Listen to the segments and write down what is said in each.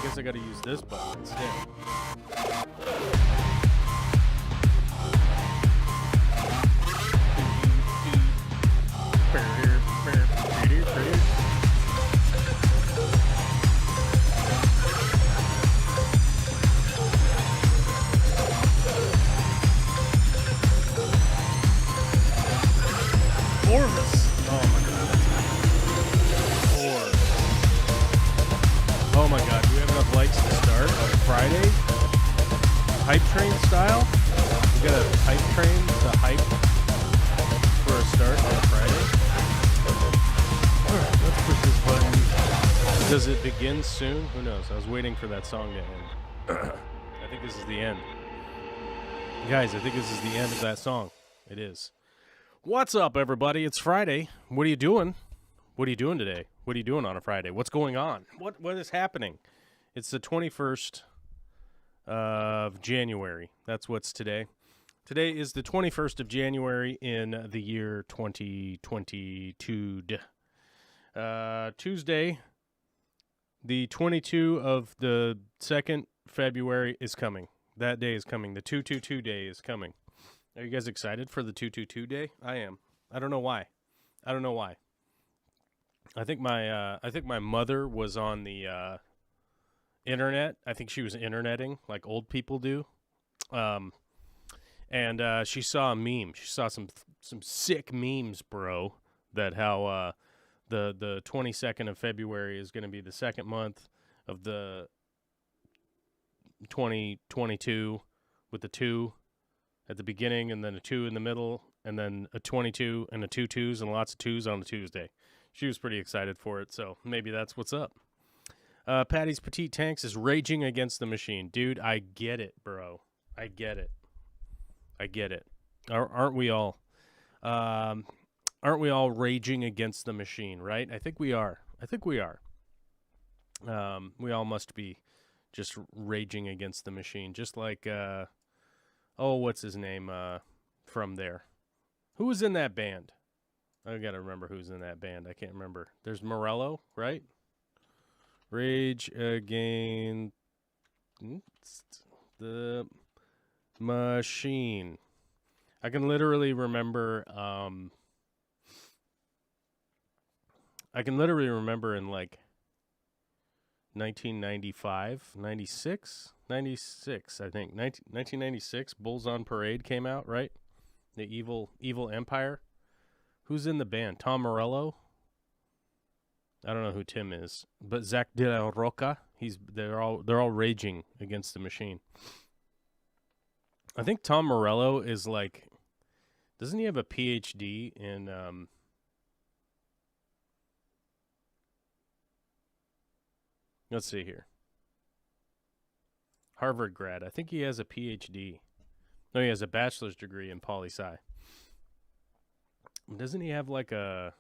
guess I gotta use this button instead. Corvus. Oh my god. Corvus. Oh my god. Do we have enough lights to start on Friday? Hype train style? We got a hype train to hype for a start on a Friday. Alright, let's push this button. Does it begin soon? Who knows? I was waiting for that song to end. I think this is the end. Guys, I think this is the end of that song. It is. What's up, everybody? It's Friday. What are you doing? What are you doing today? What are you doing on a Friday? What's going on? What is happening? It's the 21st of January. That's what's today. Today is the 21st of January in the year 2022. Tuesday, the 22 of the 2nd February is coming. That day is coming. The 222 day is coming. Are you guys excited for the 222 day? I am. I don't know why. I think my mother was on the internet. I think she was interneting like old people do. And she saw a meme. She saw some sick memes, bro, that how the 22nd of February is going to be the second month of the 2022 with the 2 at the beginning, and then a 2 in the middle, and then a 22 and a 2 2s and lots of 2s on a Tuesday. She was pretty excited for it, so maybe that's what's up. Patty's Petite Tanks is raging against the machine. Dude, I get it, bro. I get it. Aren't we all? Aren't we all raging against the machine, right? I think we are. We all must be just raging against the machine, just like... what's his name from there? Who was in that band? I got to remember who's in that band. I can't remember. There's Morello, right? Rage Against the Machine. I can literally remember in like 1995, 96, I think. 1996, Bulls on Parade came out, right? The Evil Empire. Who's in the band? Tom Morello? I don't know who Tim is, but Zach De La Roca. They're all raging against the machine. I think Tom Morello is like, doesn't he have a PhD in let's see here. Harvard grad. I think he has a PhD. No, he has a bachelor's degree in poli-sci. Doesn't he have like a...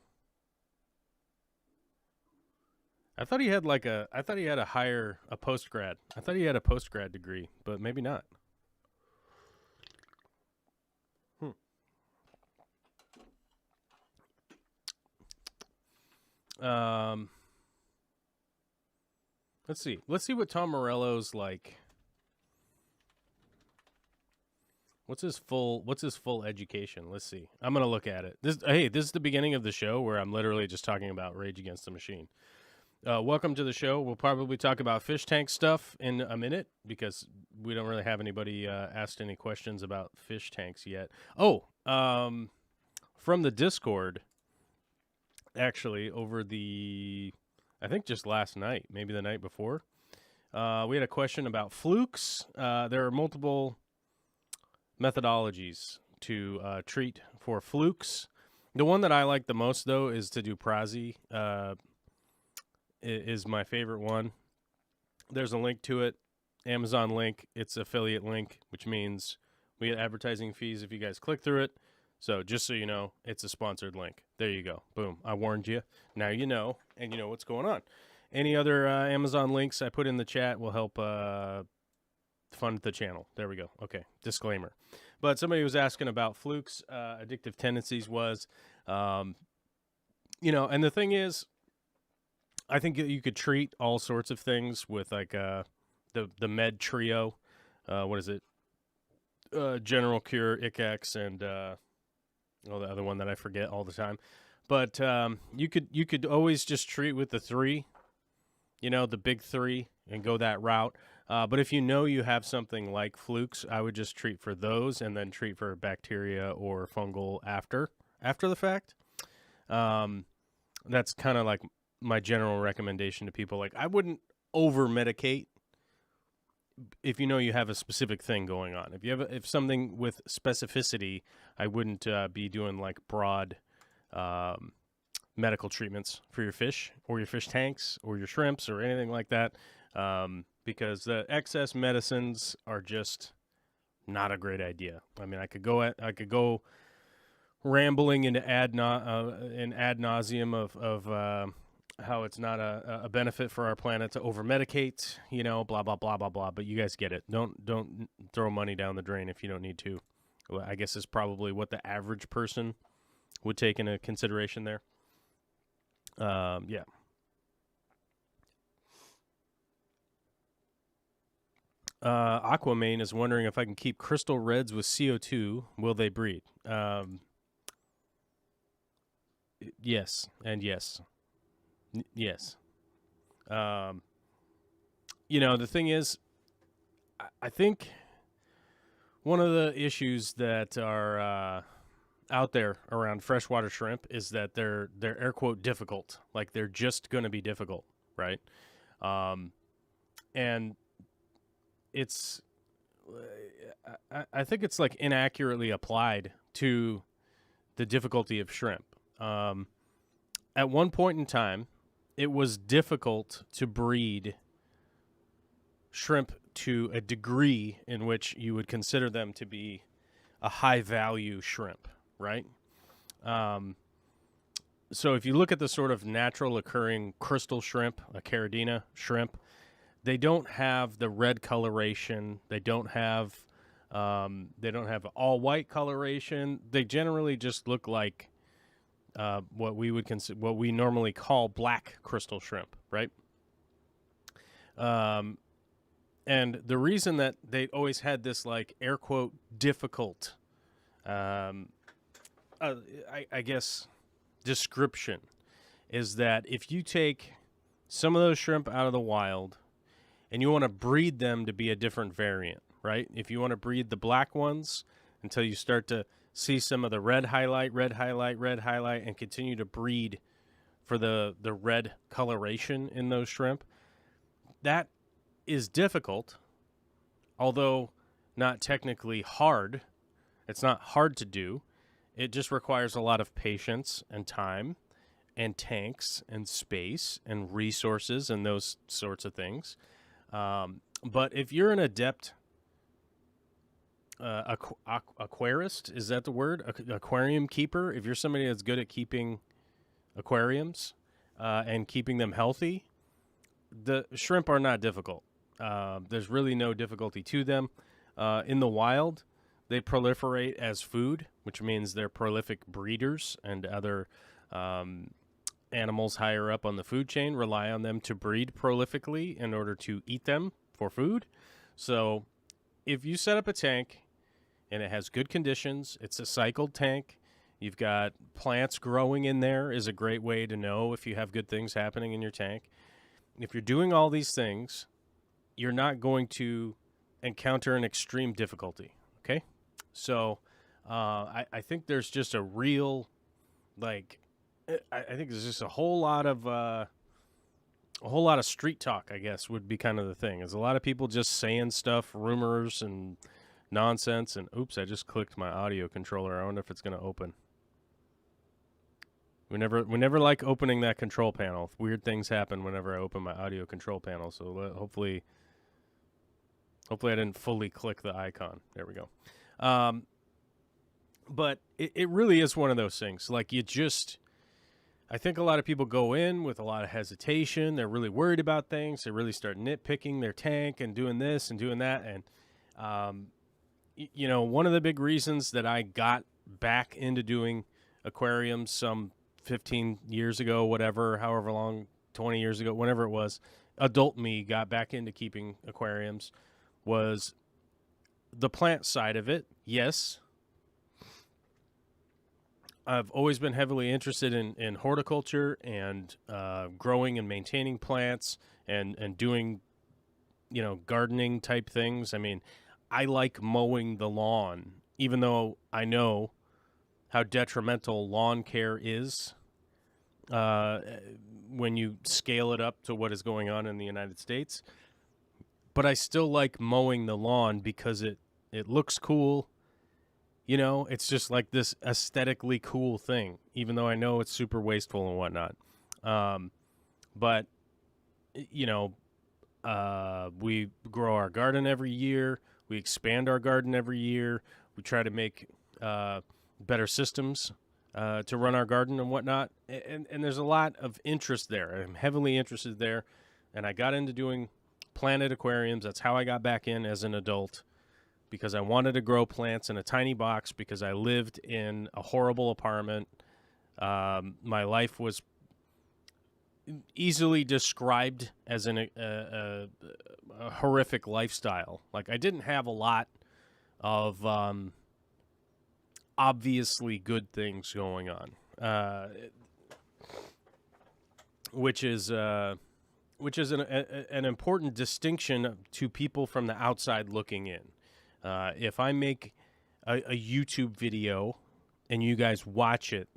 I thought he had a post-grad. I thought he had a post-grad degree, but maybe not. Let's see. Let's see what Tom Morello's like. What's his full education? Let's see. I'm going to look at it. This is the beginning of the show where I'm literally just talking about Rage Against the Machine. Welcome to the show. We'll probably talk about fish tank stuff in a minute because we don't really have anybody asked any questions about fish tanks yet. From the Discord, actually, over I think just last night, maybe the night before, we had a question about flukes. There are multiple methodologies to treat for flukes. The one that I like the most, though, is to do Prazi. Is my favorite one. There's a link to it, Amazon link. It's affiliate link, which means we get advertising fees if you guys click through it. So just so you know, it's a sponsored link. There you go. Boom. I warned you. Now you know, and you know what's going on. Any other Amazon links I put in the chat will help fund the channel. There we go. Okay. Disclaimer. But somebody was asking about flukes, addictive tendencies was, and the thing is, I think you could treat all sorts of things with like the med trio. What is it? General Cure, ICX, and the other one that I forget all the time. But you could always just treat with the three, the big three, and go that route. But if you know you have something like flukes, I would just treat for those and then treat for bacteria or fungal after the fact. That's kind of like my general recommendation to people. Like, I wouldn't over medicate if you know you have a specific thing going on. If something with specificity, I wouldn't be doing like broad medical treatments for your fish or your fish tanks or your shrimps or anything like that, because the excess medicines are just not a great idea. I mean, I could go rambling into ad nauseum of how it's not a benefit for our planet to over medicate, blah blah blah blah blah. But you guys get it. Don't throw money down the drain if you don't need to. Well, I guess is probably what the average person would take into consideration there. Yeah. Aquaman is wondering if I can keep crystal reds with CO2. Will they breed? Yes, and yes. Yes. The thing is, I think one of the issues that are out there around freshwater shrimp is that they're air quote difficult. Like, they're just going to be difficult, right? And it's, I think it's like inaccurately applied to the difficulty of shrimp. At one point in time, it was difficult to breed shrimp to a degree in which you would consider them to be a high value shrimp, right? So if you look at the sort of natural occurring crystal shrimp, a caridina shrimp, they don't have the red coloration. They don't have all white coloration. They generally just look like what we normally call black crystal shrimp, right? And the reason that they always had this like air quote difficult, I guess, description is that if you take some of those shrimp out of the wild and you want to breed them to be a different variant, right? If you want to breed the black ones until you start to see some of the red highlight, and continue to breed for the red coloration in those shrimp, that is difficult, although not technically hard. It's not hard to do. It just requires a lot of patience and time and tanks and space and resources and those sorts of things. But if you're an adept aquarist, is that the word? Aquarium keeper. If you're somebody that's good at keeping aquariums and keeping them healthy, the shrimp are not difficult. There's really no difficulty to them. In the wild, they proliferate as food, which means they're prolific breeders, and other animals higher up on the food chain rely on them to breed prolifically in order to eat them for food. So if you set up a tank and it has good conditions, it's a cycled tank, you've got plants growing in there, is a great way to know if you have good things happening in your tank. If you're doing all these things, you're not going to encounter an extreme difficulty, okay? So I think there's just a real, like, I think there's just a whole lot of street talk, I guess, would be kind of the thing. Is a lot of people just saying stuff, rumors and nonsense. And oops, I just clicked my audio controller. I wonder if it's going to open. We never like opening that control panel. Weird things happen whenever I open my audio control panel. So hopefully I didn't fully click the icon. There we go. But it really is one of those things. Like, I think a lot of people go in with a lot of hesitation. They're really worried about things. They really start nitpicking their tank and doing this and doing that. And, one of the big reasons that I got back into doing aquariums some 15 years ago, whatever, however long 20 years ago, whenever it was, adult me got back into keeping aquariums, was the plant side of it. Yes, I've always been heavily interested in horticulture and growing and maintaining plants and doing, gardening type things. I mean, I like mowing the lawn, even though I know how detrimental lawn care is when you scale it up to what is going on in the United States. But I still like mowing the lawn because it looks cool. It's just like this aesthetically cool thing, even though I know it's super wasteful and whatnot. But, we grow our garden every year. We expand our garden every year. We try to make better systems to run our garden and whatnot. And there's a lot of interest there. I'm heavily interested there. And I got into doing planted aquariums. That's how I got back in as an adult, because I wanted to grow plants in a tiny box because I lived in a horrible apartment. My life was easily described as a horrific lifestyle. Like, I didn't have a lot of obviously good things going on, which is an important distinction to people from the outside looking in. If I make a YouTube video and you guys watch it,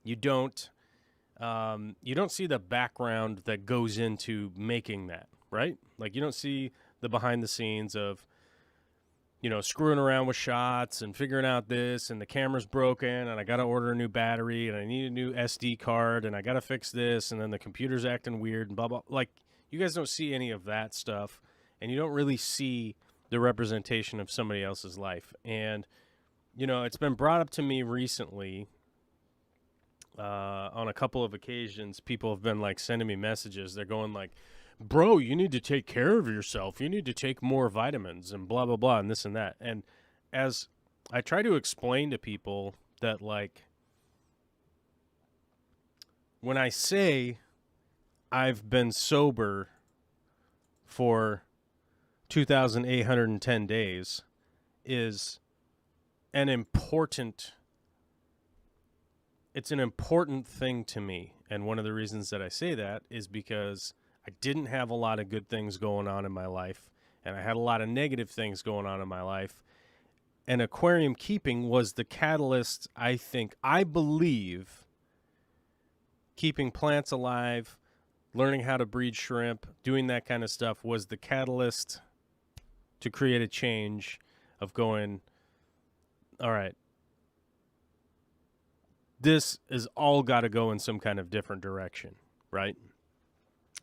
you don't see the background that goes into making that, right? Like, you don't see the behind the scenes of, screwing around with shots and figuring out this, and the camera's broken, and I got to order a new battery, and I need a new SD card, and I got to fix this, and then the computer's acting weird, and blah, blah. Like, you guys don't see any of that stuff, and you don't really see the representation of somebody else's life. And, it's been brought up to me recently on a couple of occasions. People have been, like, sending me messages. They're going, like, bro, you need to take care of yourself. You need to take more vitamins and blah, blah, blah, and this and that. And as I try to explain to people that, like, when I say I've been sober for 2,810 days is an important thing to me. And one of the reasons that I say that is because I didn't have a lot of good things going on in my life, and I had a lot of negative things going on in my life. And aquarium keeping was the catalyst, I believe, keeping plants alive, learning how to breed shrimp, doing that kind of stuff was the catalyst to create a change of going, all right, this is all got to go in some kind of different direction, right?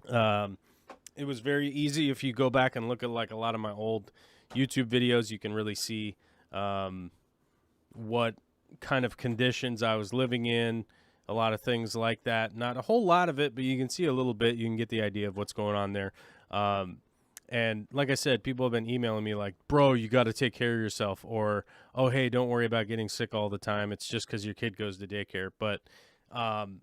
It was very easy. If you go back and look at, like, a lot of my old YouTube videos, you can really see what kind of conditions I was living in, a lot of things like that. Not a whole lot of it, but you can see a little bit. You can get the idea of what's going on there. And like I said, people have been emailing me like, bro, you got to take care of yourself, or, oh, hey, don't worry about getting sick all the time. It's just because your kid goes to daycare. But I'm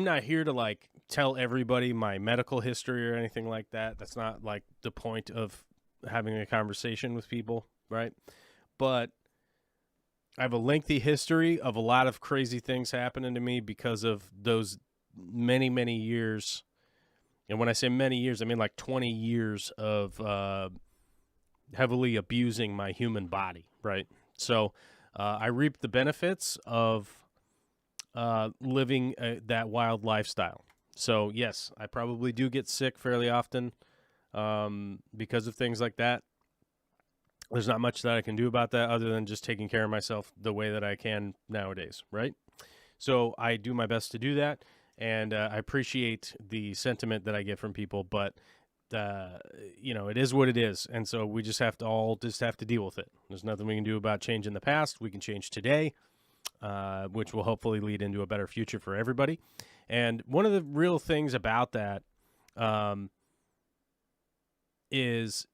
not here to, like, tell everybody my medical history or anything like that. That's not, like, the point of having a conversation with people, right? But I have a lengthy history of a lot of crazy things happening to me because of those many, many years. And when I say many years, I mean like 20 years of heavily abusing my human body, right? So I reaped the benefits of living that wild lifestyle. So, yes, I probably do get sick fairly often because of things like that. There's not much that I can do about that other than just taking care of myself the way that I can nowadays, right? So I do my best to do that, and I appreciate the sentiment that I get from people, but it is what it is, and so we just have to deal with it. There's nothing we can do about changing the past. We can change today, which will hopefully lead into a better future for everybody. And one of the real things about that is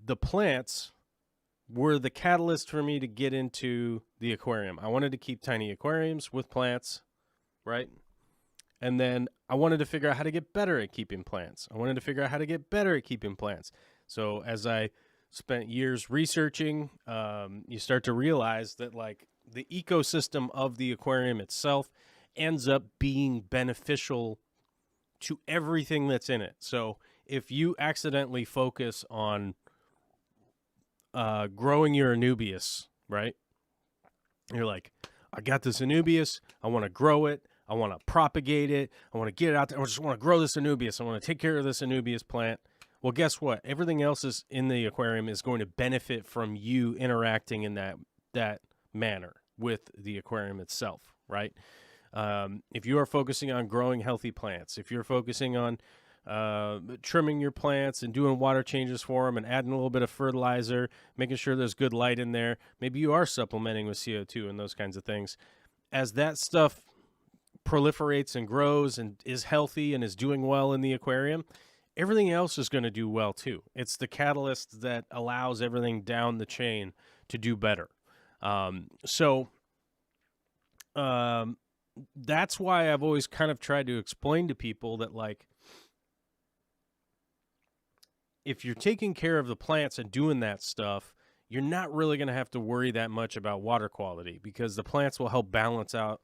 the plants were the catalyst for me to get into the aquarium. I wanted to keep tiny aquariums with plants, right? And then I wanted to figure out how to get better at keeping plants. I wanted to figure out how to get better at keeping plants. So as I spent years researching, you start to realize that like the ecosystem of the aquarium itself ends up being beneficial to everything that's in it. So if you accidentally focus on growing your anubias, right? You're like, I got this anubias. I want to grow it. I want to propagate it. I want to get it out there. I just want to grow this anubias. I want to take care of this anubias plant. Well, guess what? Everything else is in the aquarium is going to benefit from you interacting in that manner with the aquarium itself, right? If you are focusing on growing healthy plants, if you're focusing on trimming your plants and doing water changes for them and adding a little bit of fertilizer, making sure there's good light in there, maybe you are supplementing with CO2 and those kinds of things. As that stuff proliferates and grows and is healthy and is doing well in the aquarium, everything else is going to do well too. It's the catalyst that allows everything down the chain to do better. That's why I've always kind of tried to explain to people that, like, if you're taking care of the plants and doing that stuff, you're not really going to have to worry that much about water quality, because the plants will help balance out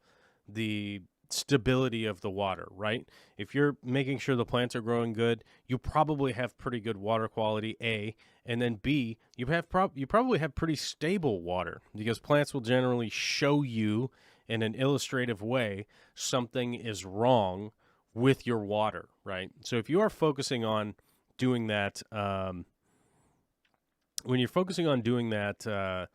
the stability of the water, right? If you're making sure the plants are growing good, you probably have pretty good water quality, A, and then B, you probably have pretty stable water, because plants will generally show you in an illustrative way something is wrong with your water, right? So if you are focusing on doing that, when you're focusing on doing that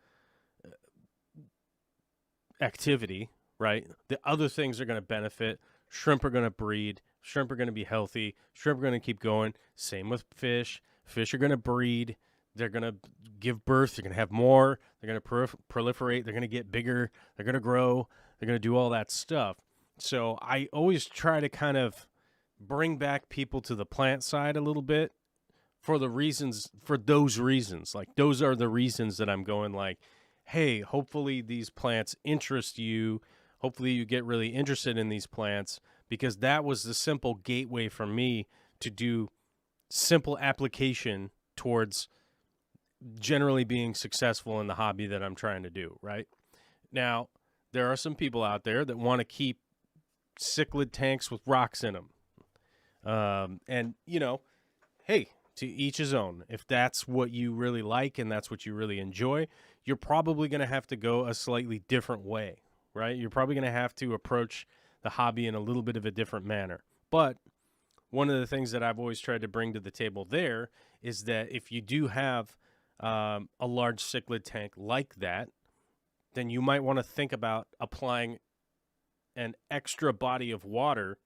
activity, right, the other things are going to benefit. Shrimp are going to breed. Shrimp are going to be healthy. Shrimp are going to keep going. Same with fish. Fish are going to breed. They're going to give birth. They're going to have more. They're going to proliferate. They're going to get bigger. They're going to grow. They're going to do all that stuff. So I always try to kind of bring back people to the plant side a little bit for those reasons. Like, those are the reasons that I'm going, like, hey, hopefully these plants interest you. Hopefully you get really interested in these plants, because that was the simple gateway for me to do simple application towards generally being successful in the hobby that I'm trying to do, right? Now, there are some people out there that want to keep cichlid tanks with rocks in them. And, you know, hey, to each his own. If that's what you really like and that's what you really enjoy, you're probably going to have to go a slightly different way, right? You're probably going to have to approach the hobby in a little bit of a different manner. But one of the things that I've always tried to bring to the table there is that if you do have a large cichlid tank like that, then you might want to think about applying an extra body of water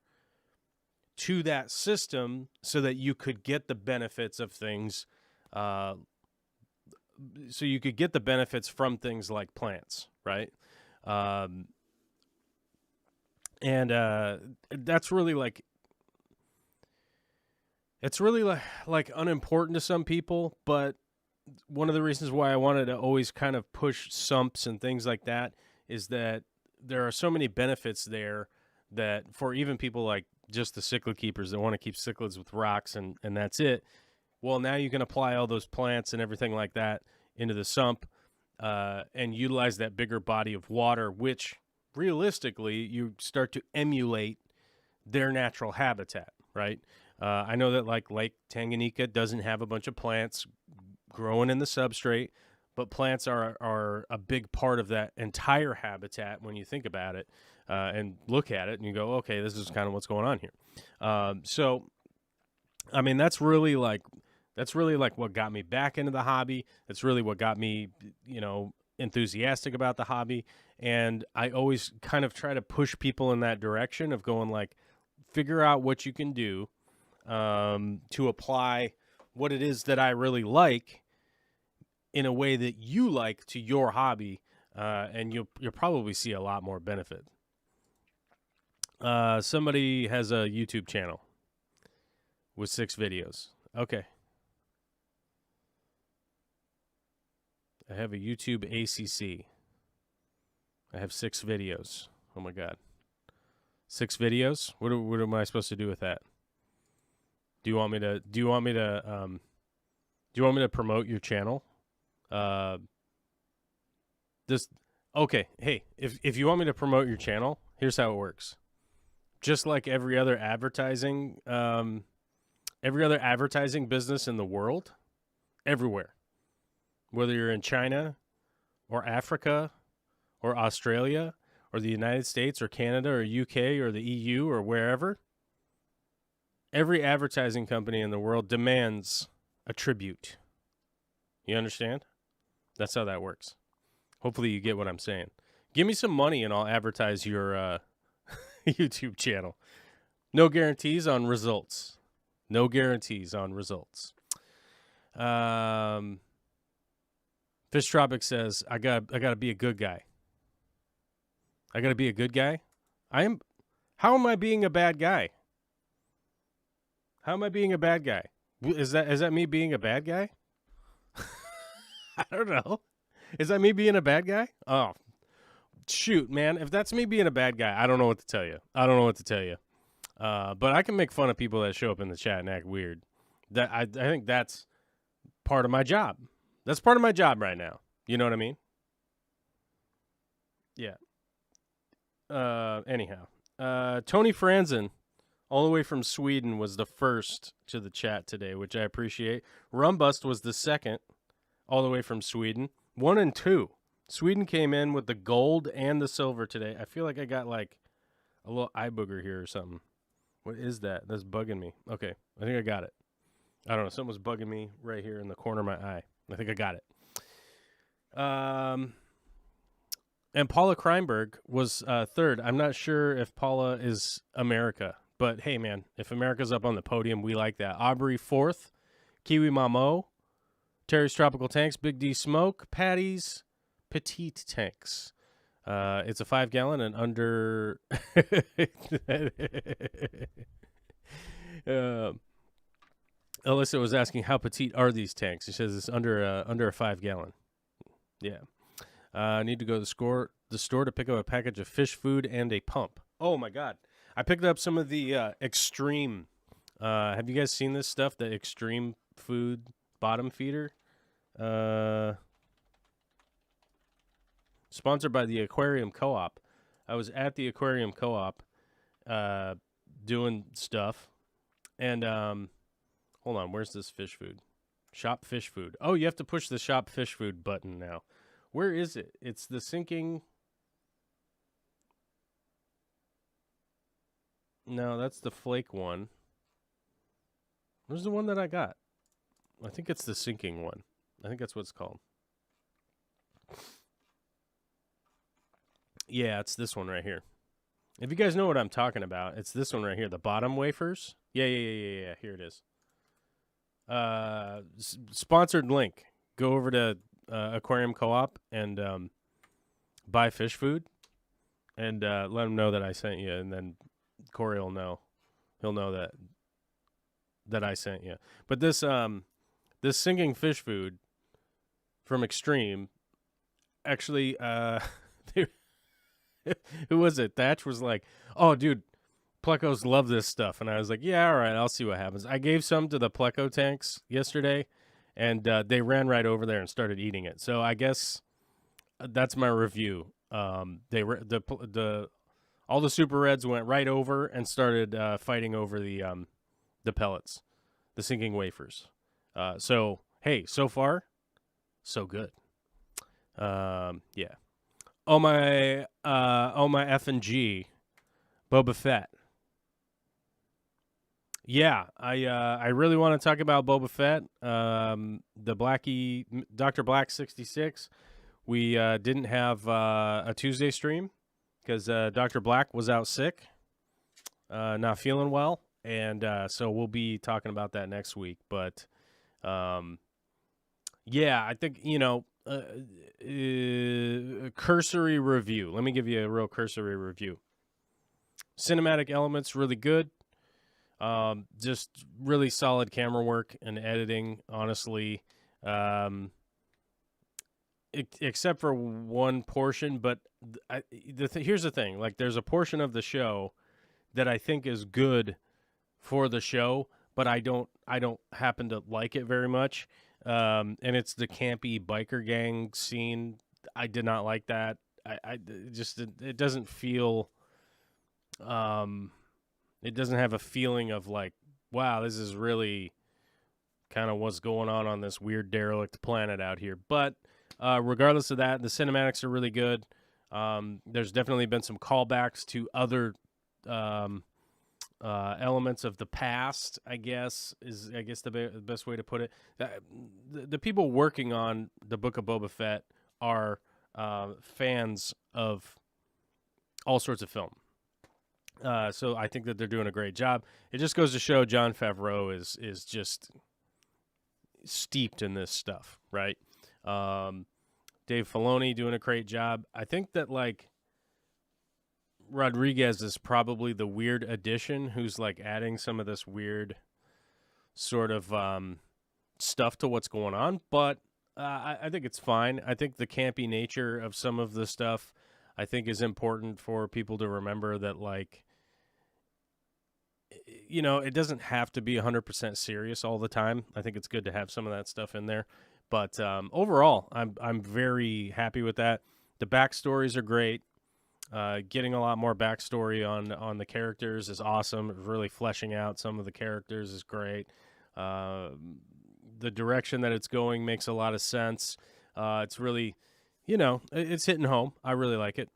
to that system so that you could get the benefits of things. So you could get the benefits from things like plants, right? And that's really like, it's really like unimportant to some people, but one of the reasons why I wanted to always kind of push sumps and things like that is that there are so many benefits there that for even people like just the cichlid keepers that want to keep cichlids with rocks and that's it. Well, now you can apply all those plants and everything like that into the sump and utilize that bigger body of water, which realistically you start to emulate their natural habitat, right? I know that like Lake Tanganyika doesn't have a bunch of plants growing in the substrate, but plants are a big part of that entire habitat when you think about it and look at it and you go, okay, this is kind of what's going on here. So, I mean, that's really like what got me back into the hobby. That's really what got me, enthusiastic about the hobby. And I always kind of try to push people in that direction of going like, figure out what you can do to apply what it is that I really like in a way that you like to your hobby, and you'll probably see a lot more benefit. Somebody has a YouTube channel with 6 videos. Okay. I have a YouTube ACC. I have 6 videos. Oh my God. 6 videos. What am I supposed to do with that? Do you want me to promote your channel? Okay. Hey, if you want me to promote your channel, here's how it works. Just like every other advertising business in the world, everywhere, whether you're in China or Africa or Australia or the United States or Canada or UK or the EU or wherever, every advertising company in the world demands a tribute. You understand? That's how that works. Hopefully you get what I'm saying. Give me some money and I'll advertise your YouTube channel. No guarantees on results. No guarantees on results. Fish Tropic says, I gotta be a good guy. I gotta be a good guy? How am I being a bad guy? How am I being a bad guy? Is that me being a bad guy? I don't know. Is that me being a bad guy? Oh, shoot, man. If that's me being a bad guy, I don't know what to tell you. But I can make fun of people that show up in the chat and act weird. I think that's part of my job. That's part of my job right now. You know what I mean? Yeah. Anyhow. Tony Franzen, all the way from Sweden, was the first to the chat today, which I appreciate. Rumbust was the second, all the way from Sweden. 1 and 2. Sweden came in with the gold and the silver today. I feel like I got like a little eye booger here or something. What is that? That's bugging me. Okay, I think I got it. I don't know. Something was bugging me right here in the corner of my eye. I think I got it. And Paula Kreinberg was third. I'm not sure if Paula is America, but hey, man, if America's up on the podium, we like that. Aubrey fourth, Kiwi Mamo, Terry's Tropical Tanks, Big D Smoke, Patty's Petite Tanks. It's a 5-gallon and under. Alyssa was asking how petite are these tanks. She says it's under a 5-gallon. Yeah. I need to go to the store to pick up a package of fish food and a pump. Oh my God. I picked up some of the extreme. Have you guys seen this stuff? The extreme food bottom feeder. Sponsored by the Aquarium Co-op. I was at the Aquarium Co-op doing stuff. And hold on, where's this fish food? Shop fish food. Oh, you have to push the shop fish food button now. Where is it? It's the sinking. No, that's the flake one. Where's the one that I got? I think it's the sinking one. I think that's what it's called. Yeah, it's this one right here. If you guys know what I'm talking about, it's this one right here. The bottom wafers. Yeah. Here it is. Sponsored link. Go over to Aquarium Co-op and buy fish food and let them know that I sent you, and then Corey will know. He'll know that I sent you. But this sinking fish food from Extreme, actually, who was it? Thatch was like, "Oh, dude, plecos love this stuff," and I was like, "Yeah, all right, I'll see what happens." I gave some to the pleco tanks yesterday. And they ran right over there and started eating it. So I guess that's my review. All the Super Reds went right over and started fighting over the pellets, the sinking wafers. So hey, so far, so good. Yeah. Oh my F&G, Boba Fett. Yeah, I really want to talk about Boba Fett. The Blackie, Dr. Black 66. We didn't have a Tuesday stream because Dr. Black was out sick, not feeling well, and so we'll be talking about that next week. But yeah, I think cursory review. Let me give you a real cursory review. Cinematic elements really good. Just really solid camera work and editing, honestly, except for one portion. But here's the thing, like there's a portion of the show that I think is good for the show, but I don't happen to like it very much. And it's the campy biker gang scene. I did not like that. I just it doesn't feel it doesn't have a feeling of like, wow, this is really kind of what's going on this weird derelict planet out here. But regardless of that, the cinematics are really good. There's definitely been some callbacks to other elements of the past, I guess the best way to put it. The people working on the Book of Boba Fett are fans of all sorts of film. So I think that they're doing a great job. It just goes to show Jon Favreau is just steeped in this stuff, right? Dave Filoni doing a great job. I think that like Rodriguez is probably the weird addition who's like adding some of this weird sort of stuff to what's going on, but I think it's fine. I think the campy nature of some of the stuff I think is important for people to remember that, like, you know, it doesn't have to be 100% serious all the time. I think it's good to have some of that stuff in there. But overall, I'm very happy with that. The backstories are great. Getting a lot more backstory on the characters is awesome. Really fleshing out some of the characters is great. The direction that it's going makes a lot of sense. It's really, you know, it's hitting home. I really like it.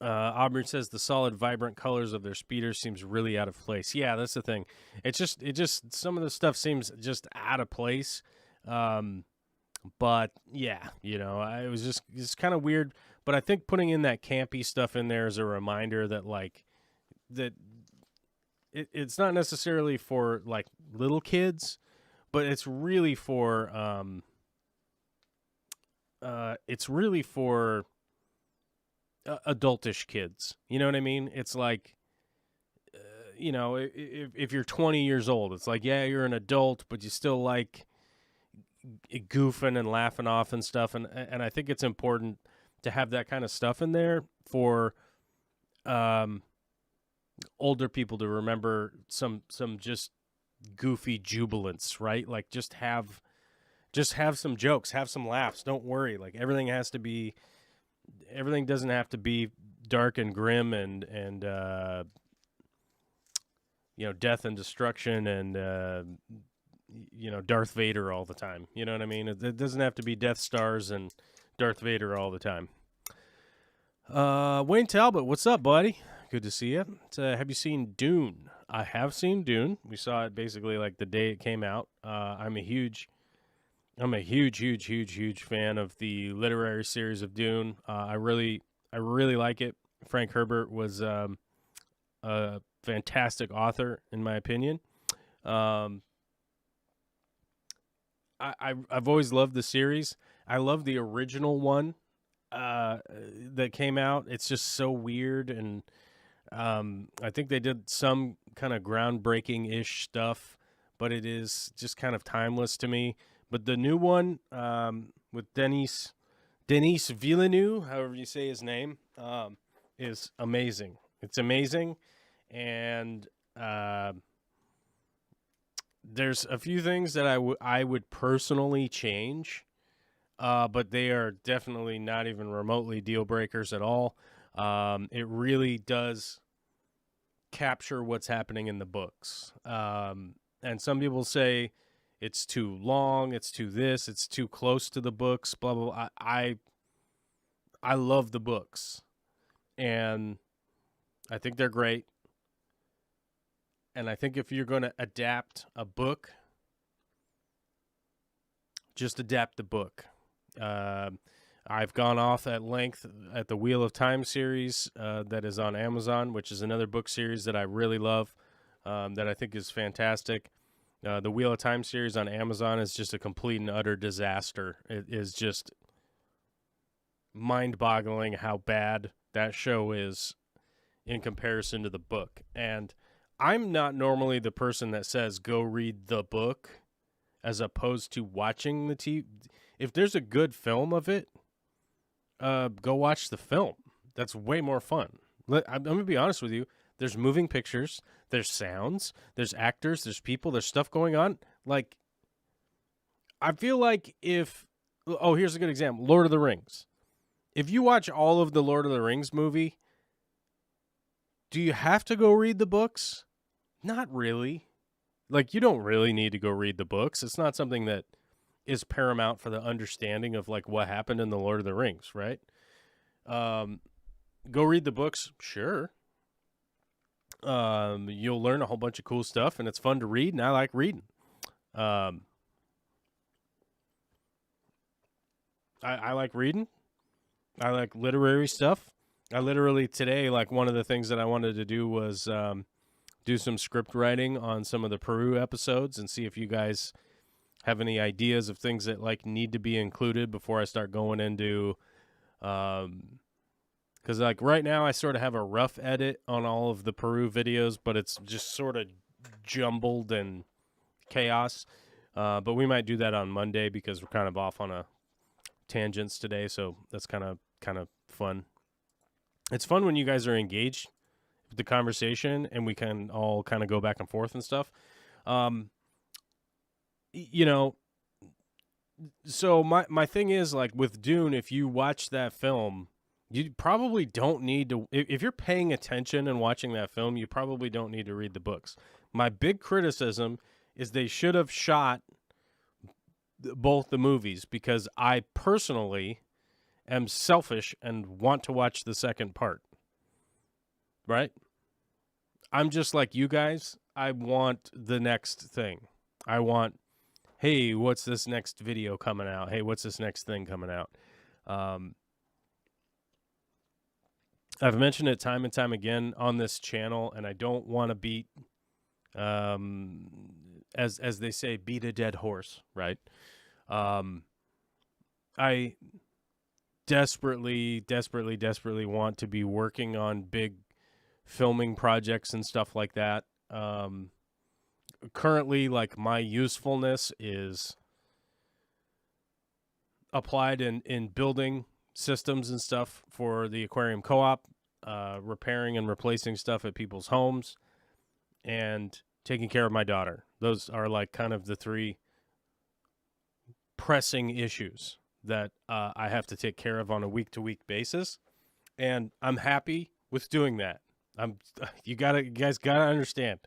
Aubrey says the solid, vibrant colors of their speeders seems really out of place. Yeah, that's the thing. It just some of the stuff seems just out of place. But yeah, you know, it was just kind of weird. But I think putting in that campy stuff in there is a reminder that like that it's not necessarily for like little kids, but it's really for adultish kids. You know what I mean? It's like, you know, if you're 20 years old, it's like, yeah, you're an adult, but you still like goofing and laughing off and stuff. And I think it's important to have that kind of stuff in there for older people to remember some just goofy jubilance, right? Like just have some jokes, have some laughs. Don't worry. Like everything doesn't have to be dark and grim and you know, death and destruction and you know, Darth Vader all the time. You know what I mean? It doesn't have to be Death Stars and Darth Vader all the time. Wayne Talbot, what's up, buddy? Good to see you. Have you seen Dune? I have seen Dune. We saw it basically like the day it came out. I'm a huge fan of the literary series of Dune. I really like it. Frank Herbert was a fantastic author, in my opinion. I've always loved the series. I love the original one that came out. It's just so weird, and I think they did some kind of groundbreaking-ish stuff, but it is just kind of timeless to me. But the new one with Denis Villeneuve, however you say his name, is amazing. It's amazing, and there's a few things that I would personally change, but they are definitely not even remotely deal breakers at all. It really does capture what's happening in the books, and some people say it's too long, it's too this, it's too close to the books, blah, blah, blah. I love the books, and I think they're great. And I think if you're going to adapt a book, just adapt the book. I've gone off at length at the Wheel of Time series that is on Amazon, which is another book series that I really love, that I think is fantastic. The Wheel of Time series on Amazon is just a complete and utter disaster. It is just mind-boggling how bad that show is in comparison to the book. And I'm not normally the person that says go read the book as opposed to watching the TV. If there's a good film of it, go watch the film. That's way more fun, I'm going to be honest with you. There's moving pictures, there's sounds, there's actors, there's people, there's stuff going on. Like, I feel like here's a good example. Lord of the Rings. If you watch all of the Lord of the Rings movie, do you have to go read the books? Not really. Like, you don't really need to go read the books. It's not something that is paramount for the understanding of, like, what happened in the Lord of the Rings, right? Go read the books, sure. You'll learn a whole bunch of cool stuff, and it's fun to read, and I like reading. I like reading. I like literary stuff. I literally today, like, one of the things that I wanted to do was do some script writing on some of the Peru episodes and see if you guys have any ideas of things that, like, need to be included before I start going into because, like, right now I sort of have a rough edit on all of the Peru videos, but it's just sort of jumbled and chaos. But we might do that on Monday because we're kind of off on a tangents today, so that's kind of fun. It's fun when you guys are engaged with the conversation and we can all kind of go back and forth and stuff. You know, so my thing is, like, with Dune, if you watch that film, you probably don't need to, if you're paying attention and watching that film, you probably don't need to read the books. My big criticism is they should have shot both the movies because I personally am selfish and want to watch the second part. Right? I'm just like you guys. I want the next thing. I want, hey, what's this next video coming out? Hey, what's this next thing coming out? I've mentioned it time and time again on this channel, and I don't want to beat, as they say, beat a dead horse, right? I desperately want to be working on big filming projects and stuff like that. Currently, like, my usefulness is applied in building systems and stuff for the aquarium co-op, repairing and replacing stuff at people's homes, and taking care of my daughter. Those are, like, kind of the three pressing issues that I have to take care of on a week-to-week basis, and I'm happy with doing that. You guys gotta understand.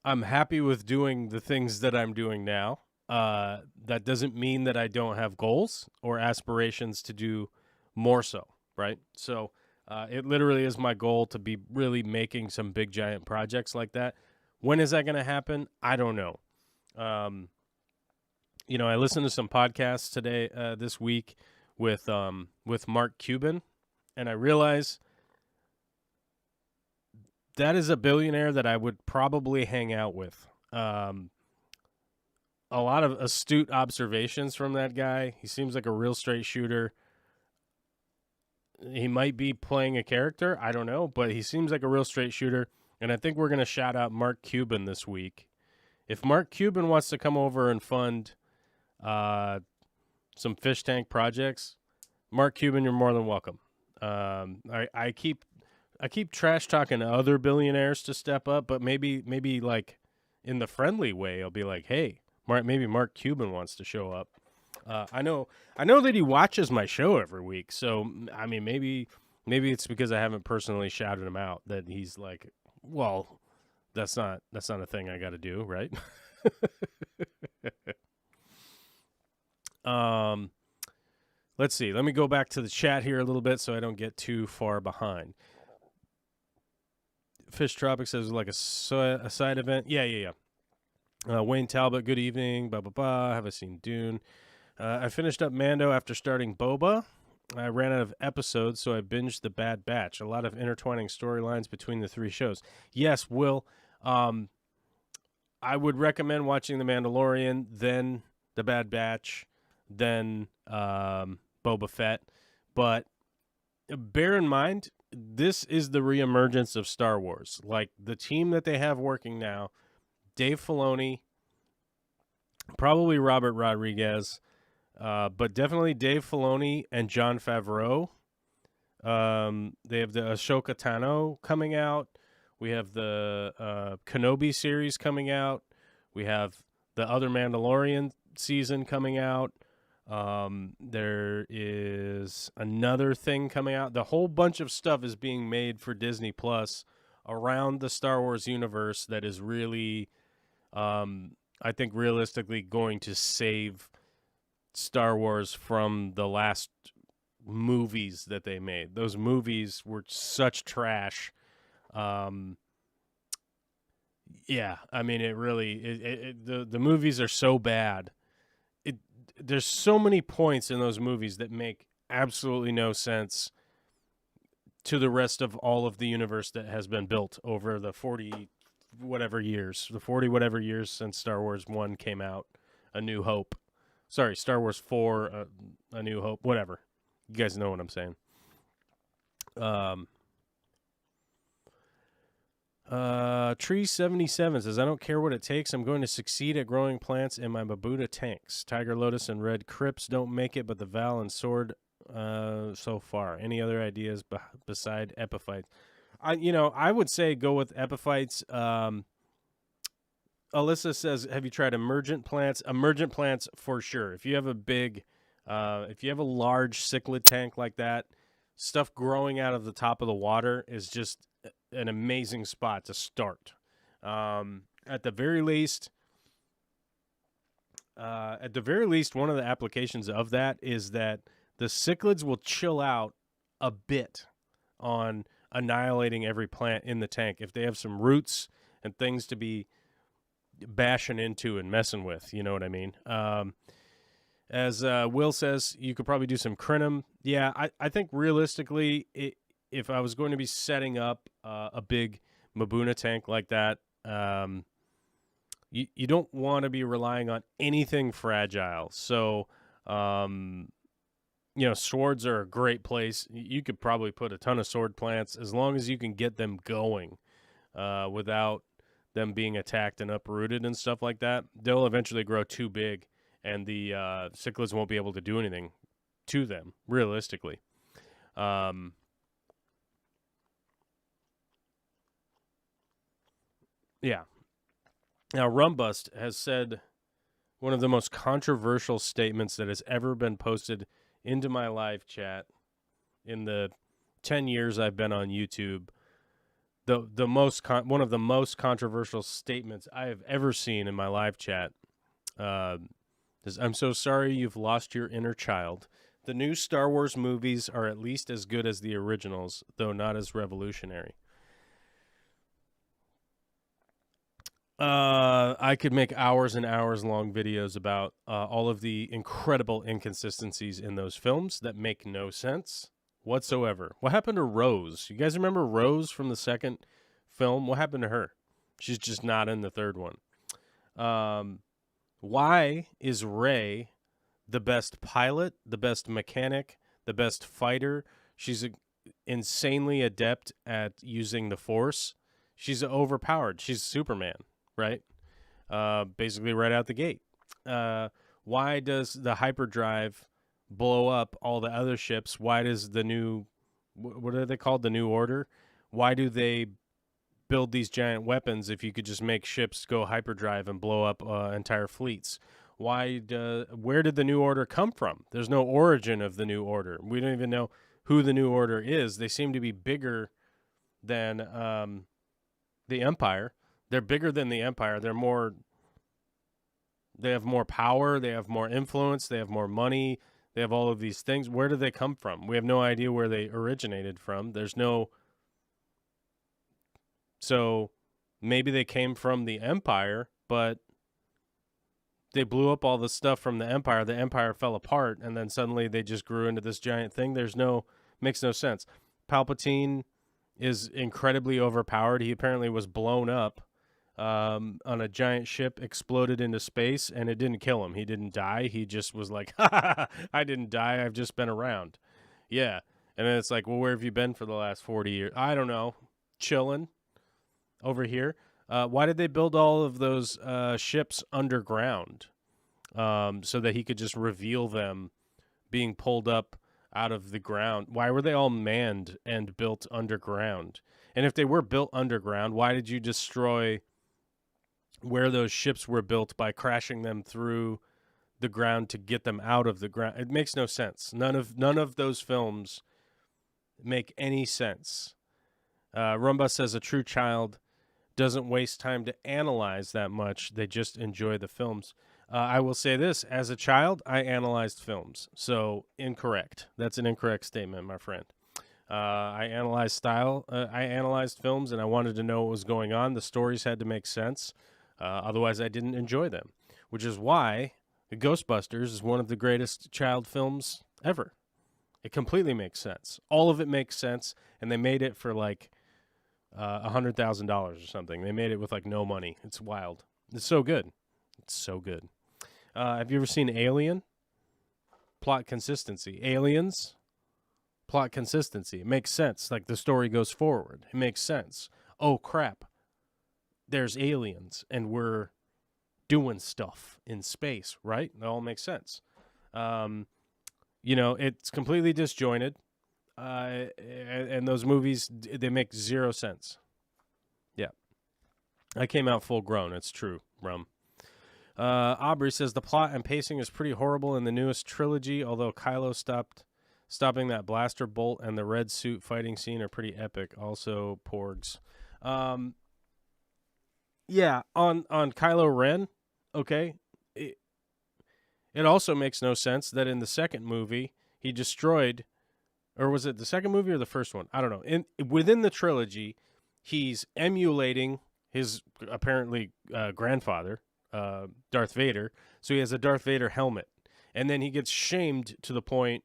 I'm happy with doing the things that I'm doing now. That doesn't mean that I don't have goals or aspirations to do more so, right? So it literally is my goal to be really making some big giant projects like that. When is that going to happen? I don't know. You know, I listened to some podcasts today, this week with Mark Cuban, and I realize that is a billionaire that I would probably hang out with. A lot of astute observations from that guy. He seems like a real straight shooter. He might be playing a character, I don't know, but he seems like a real straight shooter, and I think we're going to shout out Mark Cuban this week. If Mark Cuban wants to come over and fund some fish tank projects, Mark Cuban, you're more than welcome. I keep trash talking to other billionaires to step up, but maybe like in the friendly way, I'll be like, hey, maybe Mark Cuban wants to show up. I know that he watches my show every week, so I mean, maybe it's because I haven't personally shouted him out that he's like, well, that's not a thing I got to do, right? Let's see. Let me go back to the chat here a little bit so I don't get too far behind. Fish Tropic says like a side event. Yeah. Wayne Talbot, good evening. Blah, blah, blah. Have I seen Dune? I finished up Mando after starting Boba. I ran out of episodes, so I binged The Bad Batch. A lot of intertwining storylines between the three shows. Yes, Will. I would recommend watching The Mandalorian, then The Bad Batch, then Boba Fett. But bear in mind, this is the reemergence of Star Wars. Like, the team that they have working now, Dave Filoni, probably Robert Rodriguez, but definitely Dave Filoni and Jon Favreau. They have the Ashoka Tano coming out. We have the Kenobi series coming out. We have the other Mandalorian season coming out. There is another thing coming out. The whole bunch of stuff is being made for Disney Plus around the Star Wars universe that is really, I think, realistically going to save Star Wars from the last movies that they made. Those movies were such trash. Yeah, I mean, it really the movies are so bad. There's so many points in those movies that make absolutely no sense to the rest of all of the universe that has been built over the 40 whatever years since Star Wars 1 came out, A New Hope. Sorry, Star Wars 4, A New Hope, whatever. You guys know what I'm saying. Tree 77 says, I don't care what it takes. I'm going to succeed at growing plants in my Mabuta tanks. Tiger Lotus and Red Crypts don't make it, but the Val and Sword so far. Any other ideas beside epiphytes? I would say go with epiphytes. Alyssa says, have you tried emergent plants? Emergent plants for sure. If you have a large cichlid tank like that, stuff growing out of the top of the water is just an amazing spot to start. At the very least, one of the applications of that is that the cichlids will chill out a bit on annihilating every plant in the tank if they have some roots and things to be bashing into and messing with. You know what I mean? As Will says, you could probably do some crinum. Yeah, I think realistically, if I was going to be setting up a big Mabuna tank like that, you don't want to be relying on anything fragile. So, swords are a great place. You could probably put a ton of sword plants as long as you can get them going without them being attacked and uprooted and stuff like that. They'll eventually grow too big, and the cichlids won't be able to do anything to them, realistically. Yeah. Now, Rumbust has said one of the most controversial statements that has ever been posted into my live chat in the 10 years I've been on YouTube. One of the most controversial statements I have ever seen in my live chat is, I'm so sorry you've lost your inner child. The new Star Wars movies are at least as good as the originals, though not as revolutionary. I could make hours and hours long videos about all of the incredible inconsistencies in those films that make no sense whatsoever. What happened to Rose? You guys remember Rose from the second film? What happened to her? She's just not in the third one. Why is Rey the best pilot, the best mechanic, the best fighter? She's insanely adept at using the Force. She's overpowered. She's Superman, right? Basically right out the gate. Why does the hyperdrive blow up all the other ships? Why does the new, what are they called? The New Order? Why do they build these giant weapons if you could just make ships go hyperdrive and blow up entire fleets? Where did the New Order come from? There's no origin of the New Order. We don't even know who the New Order is. They seem to be bigger than the Empire. They're bigger than the Empire. They have more power. They have more influence. They have more money. They have all of these things. Where do they come from? We have no idea where they originated from. So maybe they came from the Empire, but they blew up all the stuff from the Empire. The Empire fell apart, and then suddenly they just grew into this giant thing. Makes no sense. Palpatine is incredibly overpowered. He apparently was blown up on a giant ship, exploded into space, and it didn't kill him. He didn't die. He just was like, I didn't die. I've just been around. Yeah. And then it's like, well, where have you been for the last 40 years? I don't know. Chilling over here. Why did they build all of those ships underground so that he could just reveal them being pulled up out of the ground? Why were they all manned and built underground? And if they were built underground, why did you destroy where those ships were built by crashing them through the ground to get them out of the ground? It makes no sense. None of those films make any sense. Rumba says a true child doesn't waste time to analyze that much. They just enjoy the films. I will say this. As a child, I analyzed films. So, incorrect. That's an incorrect statement, my friend. I analyzed style. I analyzed films, and I wanted to know what was going on. The stories had to make sense. Otherwise, I didn't enjoy them, which is why Ghostbusters is one of the greatest child films ever. It completely makes sense. All of it makes sense, and they made it for like $100,000 or something. They made it with like no money. It's wild. It's so good. It's so good. Have you ever seen Alien? Plot consistency. Aliens? Plot consistency. It makes sense. Like the story goes forward. It makes sense. Oh, crap. There's aliens, and we're doing stuff in space, right? That all makes sense. It's completely disjointed. And those movies, they make zero sense. Yeah. I came out full grown. It's true, Rum. Aubrey says the plot and pacing is pretty horrible in the newest trilogy, although Kylo stopping that blaster bolt and the red suit fighting scene are pretty epic. Also, Porgs. Yeah, on Kylo Ren, okay, it also makes no sense that in the second movie he destroyed, or was it the second movie or the first one? I don't know. Within the trilogy, he's emulating his apparently grandfather, Darth Vader. So he has a Darth Vader helmet, and then he gets shamed to the point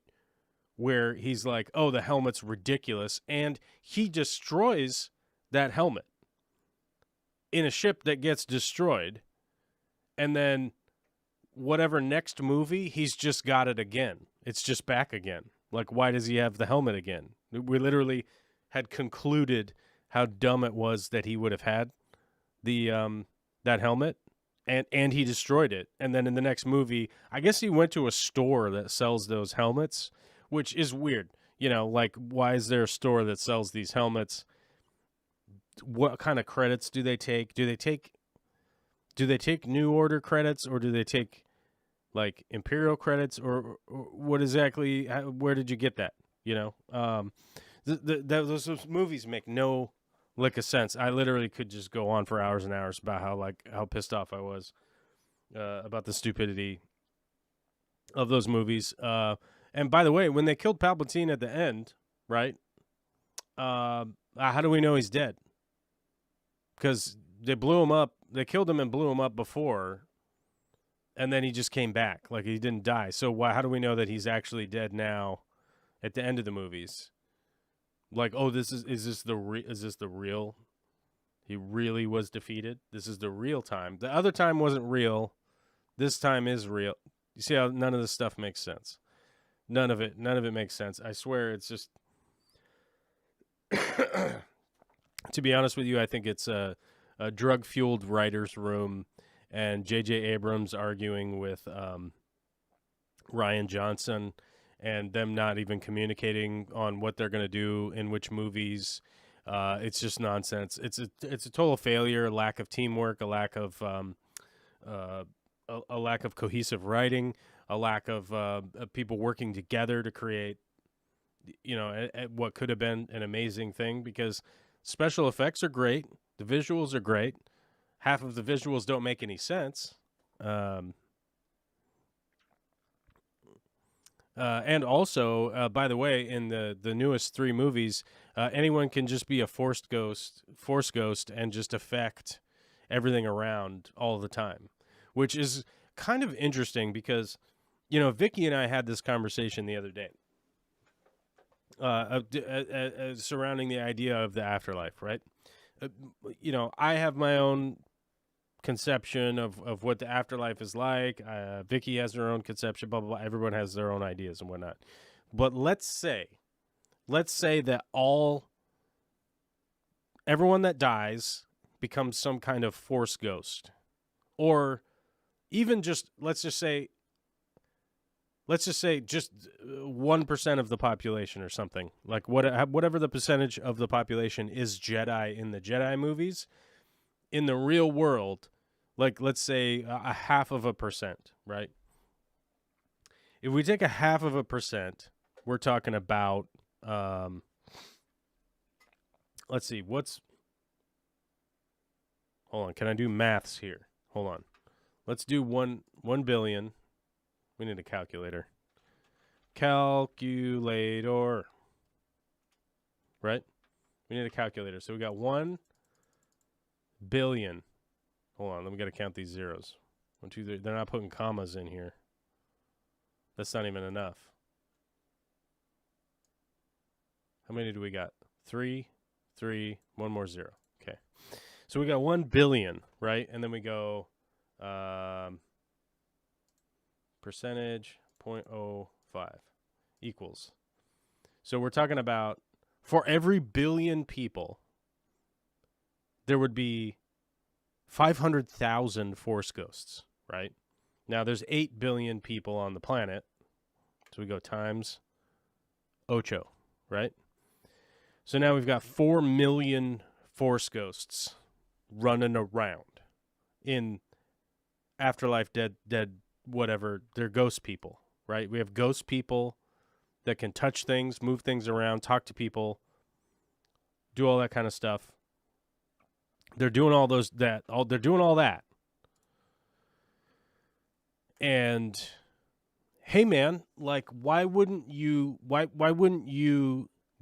where he's like, "Oh, the helmet's ridiculous," and he destroys that helmet in a ship that gets destroyed, and then whatever next movie, he's just got it again. It's just back again. Like, why does he have the helmet again? We literally had concluded how dumb it was that he would have had the that helmet, and he destroyed it. And then in the next movie, I guess he went to a store that sells those helmets, which is weird. Like, why is there a store that sells these helmets? What kind of credits do they take? Do they take New Order credits, or do they take like Imperial credits, or what exactly? Where did you get that? Those movies make no lick of sense. I literally could just go on for hours and hours about how pissed off I was about the stupidity of those movies. And by the way, when they killed Palpatine at the end, right? How do we know he's dead? Because they blew him up. They killed him and blew him up before, and then he just came back. Like, he didn't die. So how do we know that he's actually dead now at the end of the movies? Like, oh, is this the real? He really was defeated? This is the real time. The other time wasn't real. This time is real. You see how none of this stuff makes sense? None of it makes sense. I swear, it's just... To be honest with you, I think it's a drug-fueled writer's room, and J.J. Abrams arguing with Rian Johnson, and them not even communicating on what they're going to do in which movies. It's just nonsense. It's a total failure, a lack of teamwork, a lack of cohesive writing, a lack of people working together to create, what could have been an amazing thing, because special effects are great. The visuals are great. Half of the visuals don't make any sense. And also, by the way, in the newest 3 movies, anyone can just be a force ghost, and just affect everything around all the time, which is kind of interesting because, Vicky and I had this conversation the other day surrounding the idea of the afterlife, right? I have my own conception of what the afterlife is like. Vicky has her own conception, blah, blah, blah. Everyone has their own ideas and whatnot. But let's say that everyone that dies becomes some kind of force ghost, or even just, let's just say let's just say just 1% of the population or something. Like whatever the percentage of the population is Jedi in the Jedi movies, in the real world, like let's say a half of a percent, right? If we take a half of a percent, we're talking about, let's see, hold on, can I do maths here? Hold on. Let's do 1 billion. We need a calculator. Calculator. Right? We need a calculator. So we got 1 billion. Hold on, let me gotta count these zeros. 1, 2, 3. They're not putting commas in here. That's not even enough. How many do we got? 3, 1 more 0. Okay. So we got 1 billion, right? And then we go percentage 0.05 equals. So we're talking about for every billion people, there would be 500,000 Force ghosts, right? Now there's 8 billion people on the planet. So we go times ocho, right? So now we've got 4 million Force ghosts running around in afterlife, dead, whatever. They're ghost people, right? We have ghost people that can touch things, move things around, talk to people, do all that kind of stuff. They're doing they're doing all that. And hey man, like why wouldn't you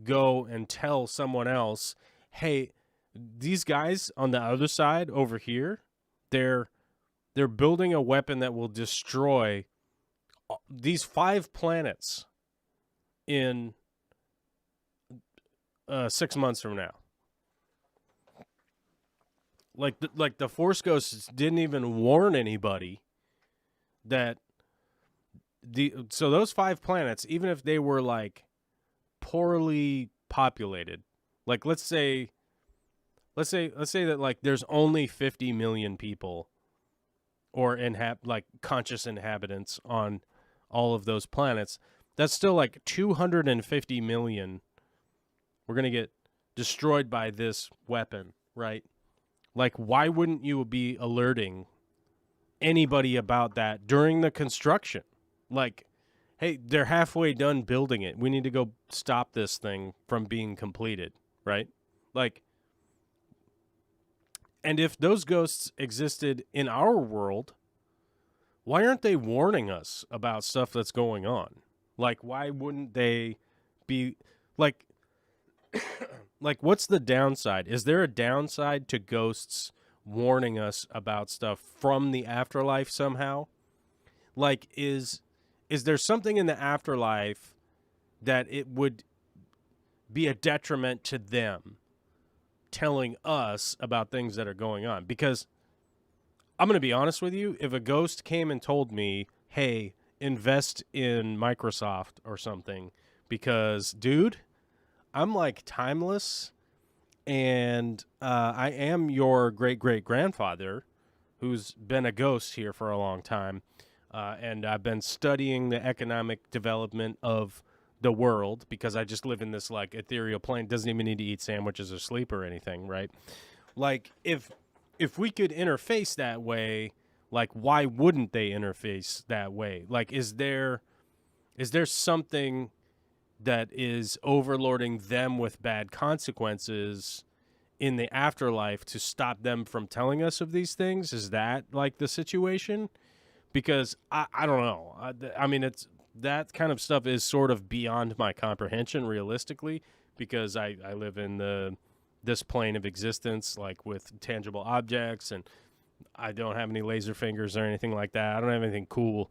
go and tell someone else, hey, these guys on the other side over here, they're building a weapon that will destroy these 5 planets in 6 months from now. Like the Force Ghosts didn't even warn anybody that so those 5 planets, even if they were like poorly populated, like let's say that like there's only 50 million people or like conscious inhabitants on all of those planets, that's still like 250 million we're going to get destroyed by this weapon, right? Like, why wouldn't you be alerting anybody about that during the construction? Like, hey, they're halfway done building it. We need to go stop this thing from being completed, right? Like, and if those ghosts existed in our world, why aren't they warning us about stuff that's going on? Like, why wouldn't they be, like, like, what's the downside? Is there a downside to ghosts warning us about stuff from the afterlife somehow? Like, is there something in the afterlife that it would be a detriment to them telling us about things that are going on? Because I'm going to be honest with you, if a ghost came and told me, hey, invest in Microsoft or something, because, dude, I'm like timeless, and I am your great-great-grandfather who's been a ghost here for a long time, and I've been studying the economic development of the world because I just live in this like ethereal plane. Doesn't even need to eat sandwiches or sleep or anything, right? Like if we could interface that way, like why wouldn't they interface that way? Like is there something that is overlording them with bad consequences in the afterlife to stop them from telling us of these things? Is that like the situation? Because I don't know. I mean, it's that kind of stuff is sort of beyond my comprehension realistically, because I live in this plane of existence, like with tangible objects, and I don't have any laser fingers or anything like that. I don't have anything cool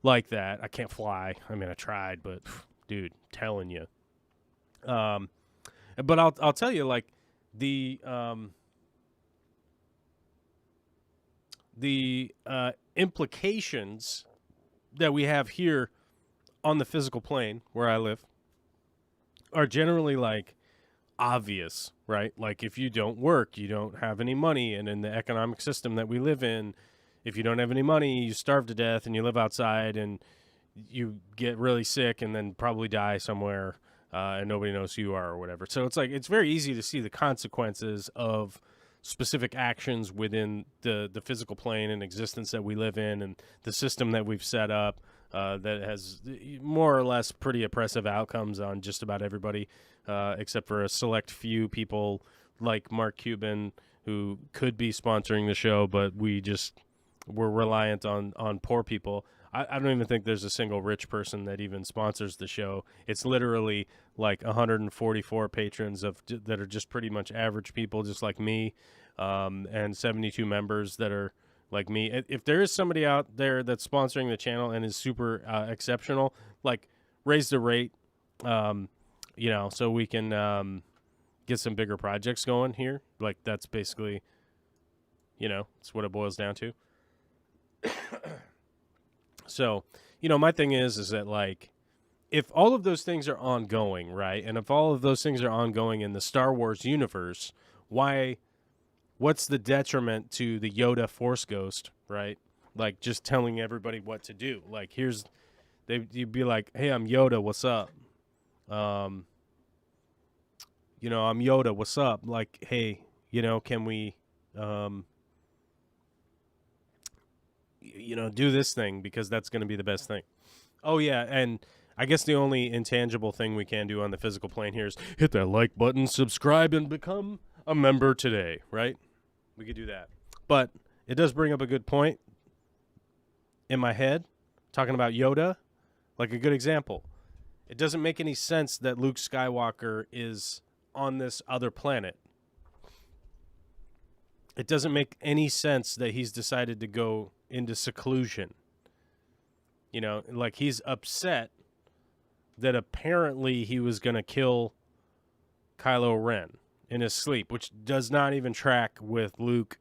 like that. I can't fly. I mean, I tried, but dude, telling you. But I'll tell you, like the implications that we have here on the physical plane where I live are generally like obvious, right? Like if you don't work, you don't have any money, and in the economic system that we live in, if you don't have any money, you starve to death and you live outside and you get really sick and then probably die somewhere, and nobody knows who you are or whatever. So it's like it's very easy to see the consequences of specific actions within the physical plane and existence that we live in, and the system that we've set up that has more or less pretty oppressive outcomes on just about everybody, except for a select few people like Mark Cuban, who could be sponsoring the show, but we're reliant on poor people. I don't even think there's a single rich person that even sponsors the show. It's literally like 144 patrons that are just pretty much average people, just like me, and 72 members that are like me. If there is somebody out there that's sponsoring the channel and is super exceptional, like raise the rate, so we can get some bigger projects going here. Like that's basically, it's what it boils down to. So, my thing is that, like, if all of those things are ongoing, right, and if all of those things are ongoing in the Star Wars universe, what's the detriment to the Yoda Force Ghost, right? Like, just telling everybody what to do. Like, you'd be like, hey, I'm Yoda, what's up? I'm Yoda, what's up? Like, hey, can we, do this thing because that's going to be the best thing. Oh, yeah, and I guess the only intangible thing we can do on the physical plane here is hit that like button, subscribe, and become a member today, right? We could do that. But it does bring up a good point in my head, talking about Yoda, like a good example. It doesn't make any sense that Luke Skywalker is on this other planet. It doesn't make any sense that he's decided to go into seclusion. Like he's upset that apparently he was going to kill Kylo Ren in his sleep, which does not even track with Luke's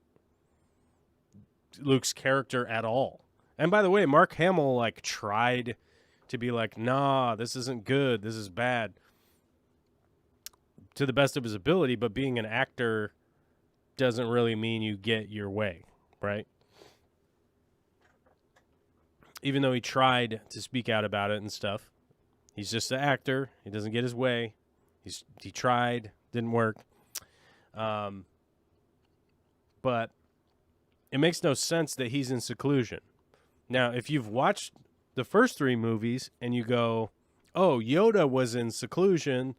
character at all. And by the way, Mark Hamill like tried to be like, nah, this isn't good, this is bad, to the best of his ability, but being an actor doesn't really mean you get your way, right? Even though he tried to speak out about it and stuff, he's just an actor. He doesn't get his way. He tried, didn't work. But it makes no sense that he's in seclusion. Now, if you've watched the first three movies and you go, oh, Yoda was in seclusion,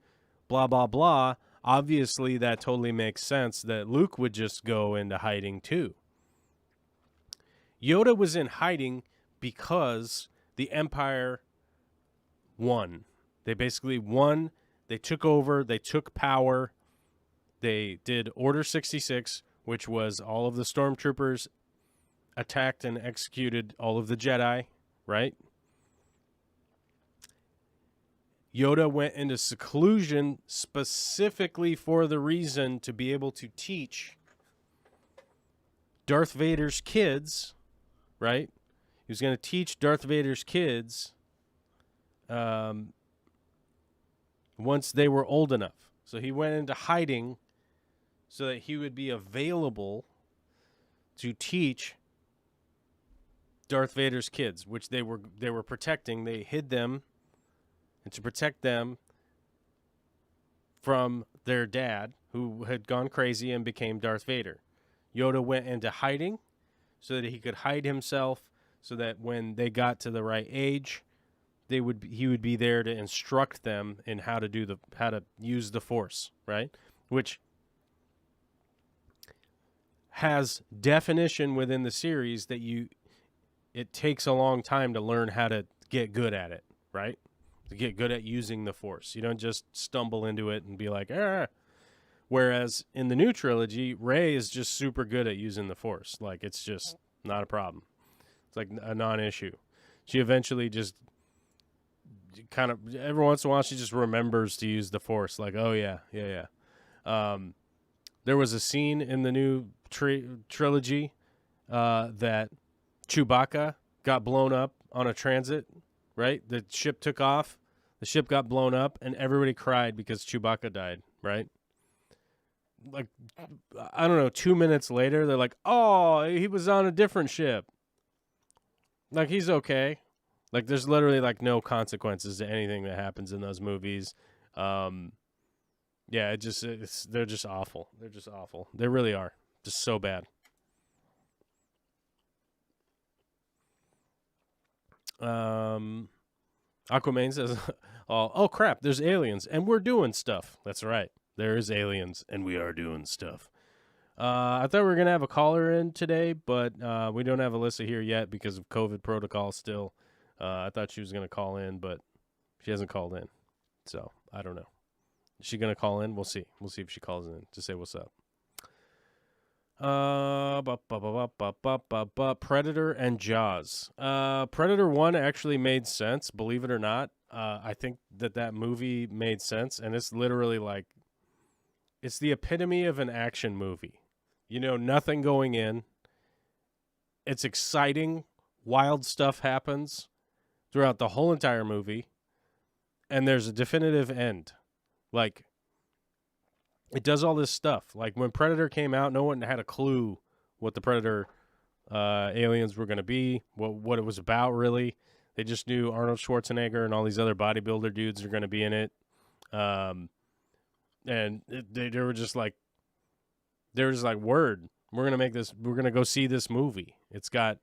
blah, blah, blah, obviously that totally makes sense that Luke would just go into hiding too. Yoda was in hiding because the Empire won. They basically won. They took over. They took power. They did Order 66, which was all of the stormtroopers attacked and executed all of the Jedi, right? Yoda went into seclusion specifically for the reason to be able to teach Darth Vader's kids, right? He was going to teach Darth Vader's kids once they were old enough. So he went into hiding so that he would be available to teach Darth Vader's kids, which they were protecting. They hid them, and to protect them from their dad, who had gone crazy and became Darth Vader. Yoda went into hiding so that he could hide himself, so that when they got to the right age, he would be there to instruct them in how to use the Force, right? Which has definition within the series that it takes a long time to learn how to get good at it, right? To get good at using the Force. You don't just stumble into it and be like, ah. Whereas in the new trilogy, Rey is just super good at using the Force. Like, it's just not a problem. It's like a non-issue. She eventually just kind of, every once in a while, she just remembers to use the Force. Like, oh, yeah. There was a scene in the new trilogy that Chewbacca got blown up on a transit, right? The ship took off, the ship got blown up, and everybody cried because Chewbacca died, right? Like, I don't know, 2 minutes later, they're like, oh, he was on a different ship. Like, he's okay. Like, there's literally like no consequences to anything that happens in those movies. Yeah, they're just awful. They're just awful. They really are. Just so bad. Aquaman says, "Oh crap, there's aliens and we're doing stuff." That's right. There is aliens and we are doing stuff. I thought we were gonna have a caller in today, but we don't have Alyssa here yet because of COVID protocol still. I thought she was gonna call in, but she hasn't called in. So I don't know. Is she gonna call in? We'll see. We'll see if she calls in to say what's up. Predator and Jaws. Predator 1 actually made sense, believe it or not. I think that movie made sense, and it's literally like, it's the epitome of an action movie. You know, nothing going in. It's exciting. Wild stuff happens throughout the whole entire movie, and there's a definitive end. Like, it does all this stuff. Like, when Predator came out, no one had a clue what the Predator aliens were going to be, what it was about, really. They just knew Arnold Schwarzenegger and all these other bodybuilder dudes are going to be in it. And they were just like, word, we're going to make this, we're going to go see this movie. It's got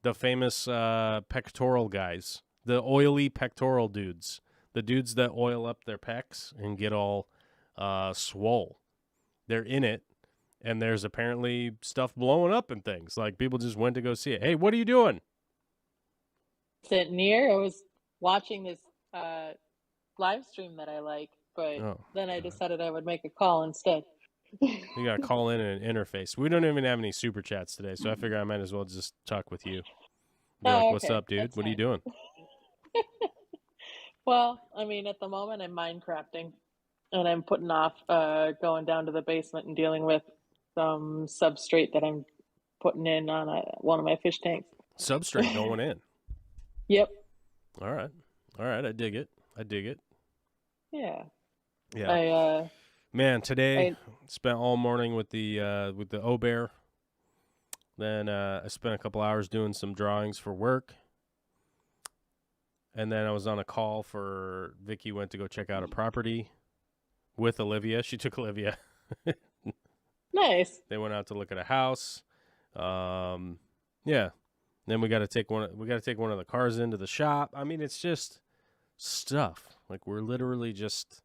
the famous pectoral guys, the oily pectoral dudes, the dudes that oil up their pecs and get all swole. They're in it, and there's apparently stuff blowing up and things. Like, people just went to go see it. Hey, what are you doing? Sitting here, I was watching this live stream that I like, but then I decided I would make a call instead. You got to call in an interface. We don't even have any super chats today, so I figure I might as well just talk with you. Be like, what's up, dude? That's what are you doing? Well, I mean, at the moment, I'm Minecrafting, and I'm putting off going down to the basement and dealing with some substrate that I'm putting in on one of my fish tanks. Substrate going in? Yep. All right. I dig it. Yeah. Man, today I spent all morning with the O-Bear. Then I spent a couple hours doing some drawings for work. And then I was on a call for Vicky went to go check out a property with Olivia. She took Olivia. Nice. They went out to look at a house. Yeah. Then we got to take one of the cars into the shop. I mean, it's just stuff. Like, we're literally just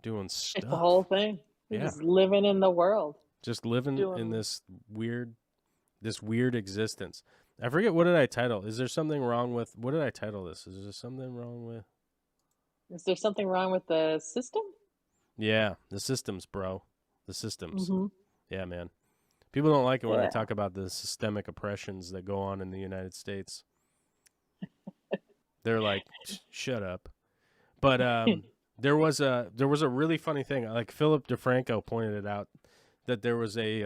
doing stuff. It's the whole thing. You're just living in the world. Just living in this weird existence. I forget, what did I title? Is there something wrong with, what did I title this? Is there something wrong with the system? Yeah, the systems, bro. The systems. Mm-hmm. Yeah, man. People don't like it when I talk about the systemic oppressions that go on in the United States. They're like, shut up. But there was a really funny thing. Like, Philip DeFranco pointed it out, that there was a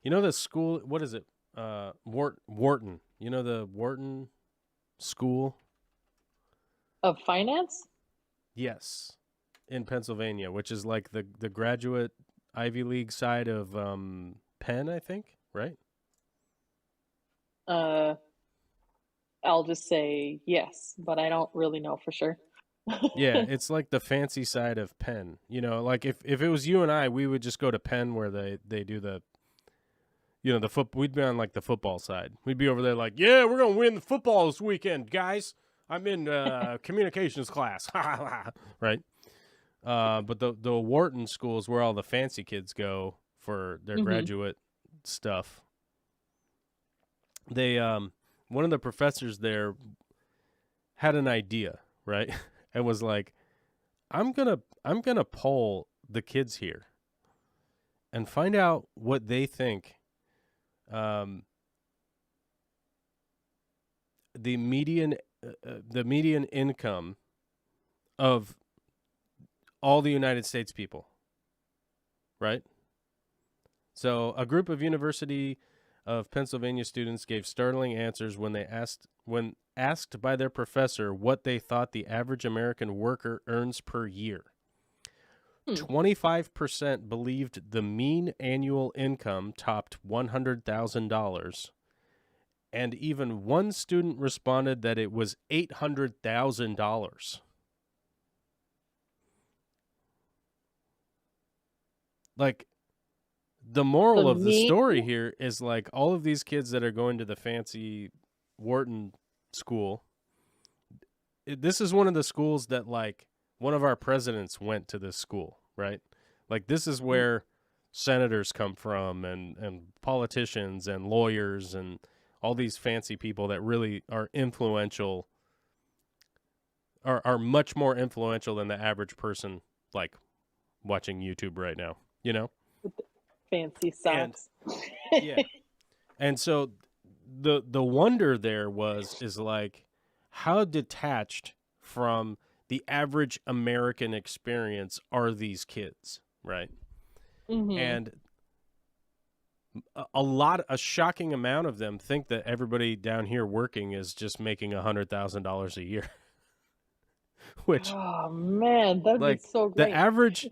you know the school, what is it? Wharton. You know the Wharton School of Finance? Yes. In Pennsylvania, which is like the graduate Ivy League side of Penn, I think, right? I'll just say yes, but I don't really know for sure. Yeah, it's like the fancy side of Penn. You know, like if it was you and I, we would just go to Penn where they do the, you know, we'd be on like the football side. We'd be over there like, yeah, we're going to win the football this weekend, guys. I'm in communications class. Right? But the Wharton School is where all the fancy kids go for their graduate stuff. They one of the professors there had an idea, right? And was like, I'm gonna poll the kids here and find out what they think the median income of all the United States people, right? So a group of University of Pennsylvania students gave startling answers when asked by their professor what they thought the average American worker earns per year. 25% believed the mean annual income topped $100,000, And even one student responded that it was $800,000. Like, the moral So of the me, story here is like all of these kids that are going to the fancy Wharton school. This is one of the schools that, like, one of our presidents went to this school, right? Like, this is where senators come from, and politicians and lawyers and all these fancy people that really are influential, are much more influential than the average person, like, watching YouTube right now, you know? fancy And socks. yeah. And so the wonder there is like, how detached from the average American experience are these kids, right? Mm-hmm. And a shocking amount of them think that everybody down here working is just making $100,000 a year, which, Oh man, that'd be like, so the great. average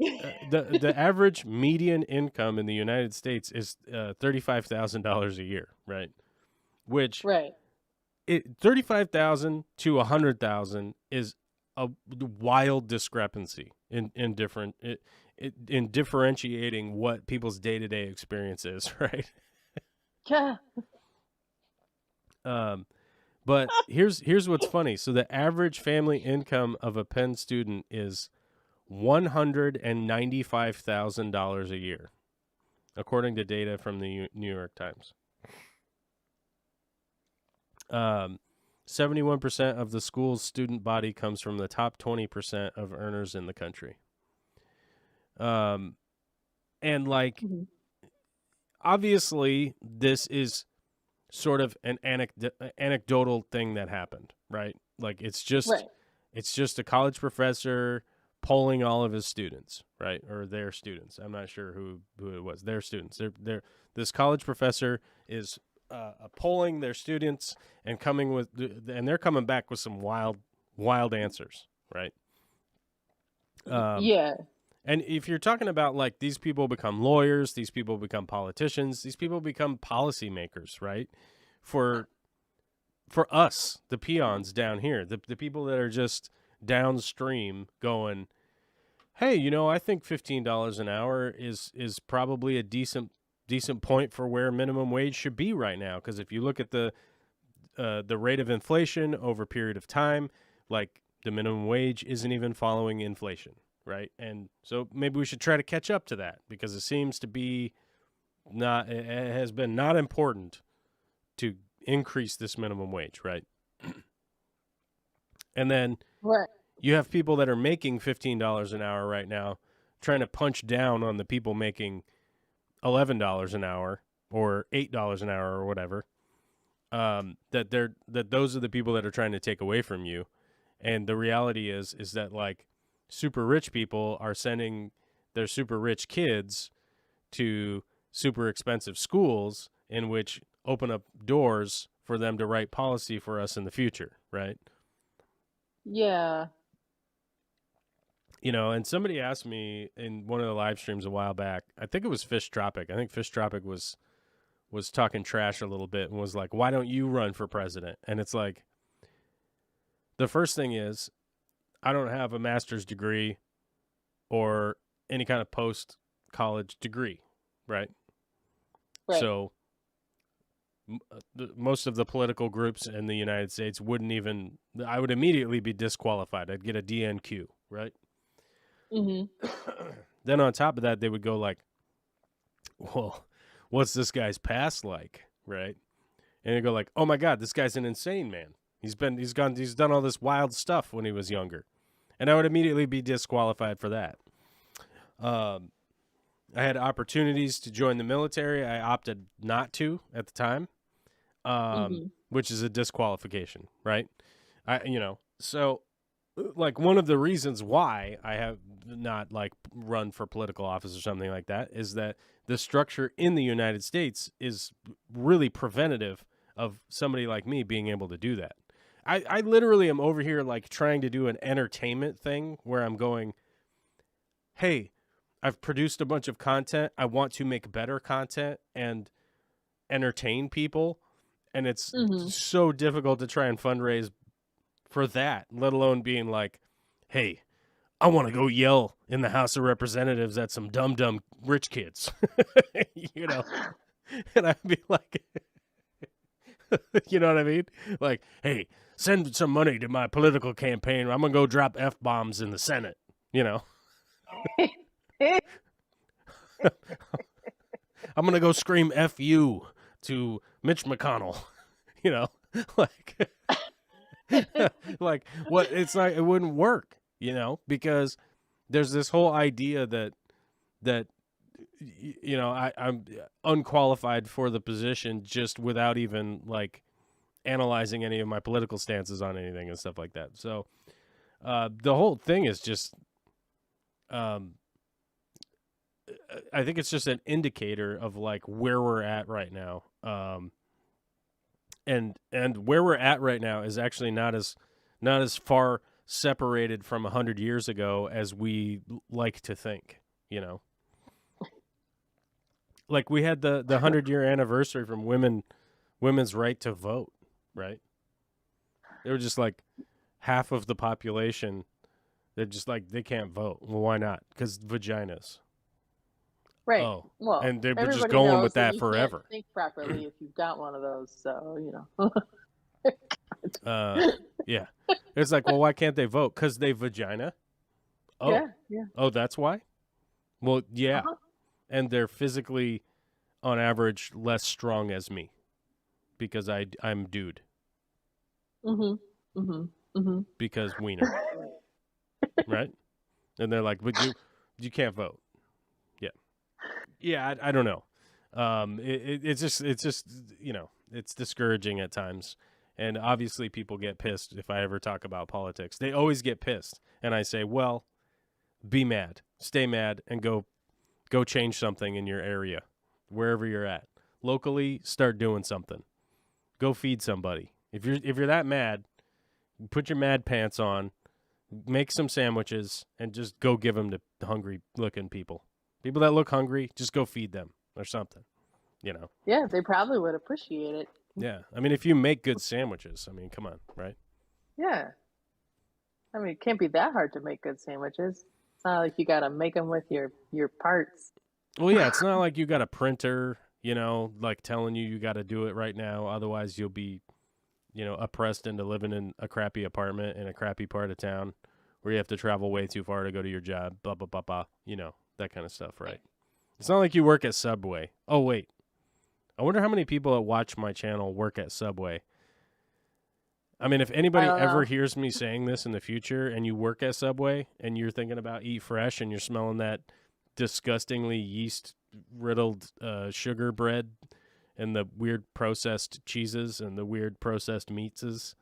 the average median income in the United States is $35,000 a year, right? Which, Right. 35,000 to 100,000 is a wild discrepancy in different in differentiating what people's day-to-day experience is, right? Yeah. But here's what's funny. So the average family income of a Penn student is $195,000 a year, according to data from the New York Times. 71% of the school's student body comes from the top 20% of earners in the country. And, like, Mm-hmm. obviously, this is sort of an anecdotal thing that happened, right? Like, it's Right. just a college professor polling all of his students, right? Or their students. I'm not sure who it was. Their students. This college professor is polling their students and they're coming back with some wild answers, right? Yeah. And if you're talking about, like, these people become lawyers, these people become politicians, these people become policymakers, right? For us, the peons down here, the people that are just downstream going, hey, I think $15 an hour is probably a decent point for where minimum wage should be right now. Because if you look at the rate of inflation over a period of time, like, the minimum wage isn't even following inflation, right? And so maybe we should try to catch up to that, because it seems to be it has been not important to increase this minimum wage, right? And then Right. you have people that are making $15 an hour right now trying to punch down on the people making $11 an hour or $8 an hour or whatever. That those are the people that are trying to take away from you. And the reality is that, like, super rich people are sending their super rich kids to super expensive schools, in which open up doors for them to write policy for us in the future, right? Yeah. And somebody asked me in one of the live streams a while back, I think it was Fish Tropic. I think Fish Tropic was talking trash a little bit and was like, why don't you run for president? And it's like, the first thing is, I don't have a master's degree or any kind of post-college degree, right? Right. So most of the political groups in the United States I would immediately be disqualified. I'd get a DNQ, right? Mm-hmm. Then on top of that, they would go like, well, what's this guy's past like, right? And they go like, oh my God, this guy's an insane man. He's done all this wild stuff when he was younger. And I would immediately be disqualified for that. I had opportunities to join the military. I opted not to at the time, which is a disqualification, right? So, like, one of the reasons why I have not, like, run for political office or something like that is that the structure in the United States is really preventative of somebody like me being able to do that. I literally am over here, like, trying to do an entertainment thing where I'm going, hey, I've produced a bunch of content. I want to make better content and entertain people. And it's Mm-hmm. so difficult to try and fundraise for that, let alone being like, hey, I want to go yell in the House of Representatives at some dumb rich kids, you know? And I'd be like, you know what I mean? Like, hey, send some money to my political campaign. I'm going to go drop F-bombs in the Senate, you know? I'm going to go scream F you to Mitch McConnell, you know? Like, like what? It's like, it wouldn't work, you know? Because there's this whole idea that you know, I'm unqualified for the position just without even like analyzing any of my political stances on anything and stuff like that. So the whole thing is just, I think it's just an indicator of like where we're at right now. And where we're at right now is actually not as far separated from 100 years ago as we like to think, you know. Like we had the 100-year anniversary from women's right to vote, right? They were just like half of the population. They're just like, they can't vote. Well, why not? Because vaginas. Right. Oh, Well, and they were just everybody going knows with that you forever. can't think properly if you've got one of those. So, you know. Yeah. It's like, well, why can't they vote? Because they vagina. Oh, Yeah. oh, that's why. Well, yeah, Uh-huh. and they're physically, on average, less strong as me, because I'm dude. Mm-hmm. Mm-hmm. Mm-hmm. Because wiener, right? And they're like, but you can't vote. Yeah. I don't know. It's just you know, it's discouraging at times, and obviously people get pissed if I ever talk about politics. They always get pissed, and I say, well, be mad, stay mad, and go change something in your area, wherever you're at. Locally, start doing something. Go feed somebody. If you're that mad, put your mad pants on, make some sandwiches, and just go give them to hungry looking people. People that look hungry, just go feed them or something, you know. Yeah, they probably would appreciate it. Yeah, I mean, if you make good sandwiches, I mean, come on, right? Yeah. I mean, it can't be that hard to make good sandwiches. It's not like you got to make them with your parts. Well, yeah, it's not like you got a printer, you know, like telling you got to do it right now. Otherwise, you'll be, you know, oppressed into living in a crappy apartment in a crappy part of town where you have to travel way too far to go to your job, blah, blah, blah, blah, you know, that kind of stuff, right? It's not like you work at Subway. Oh, wait. I wonder how many people that watch my channel work at Subway. I mean, if anybody ever hears me saying this in the future and you work at Subway and you're thinking about Eat Fresh and you're smelling that disgustingly yeast-riddled sugar bread and the weird processed cheeses and the weird processed meats.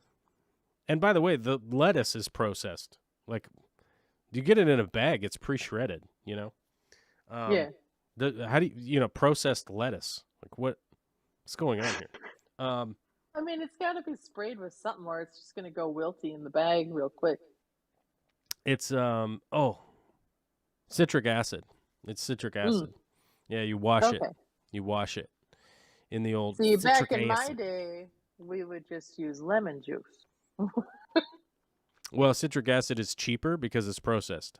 And by the way, the lettuce is processed. Like, you get it in a bag, it's pre-shredded, you know? Yeah. How do you know, processed lettuce? Like, what's going on here? I mean, it's got to be sprayed with something or it's just going to go wilty in the bag real quick. It's, citric acid. It's citric acid. Yeah, you wash it. You wash it in the old See, citric back in acid. my day, we would just use lemon juice. Well, citric acid is cheaper because it's processed.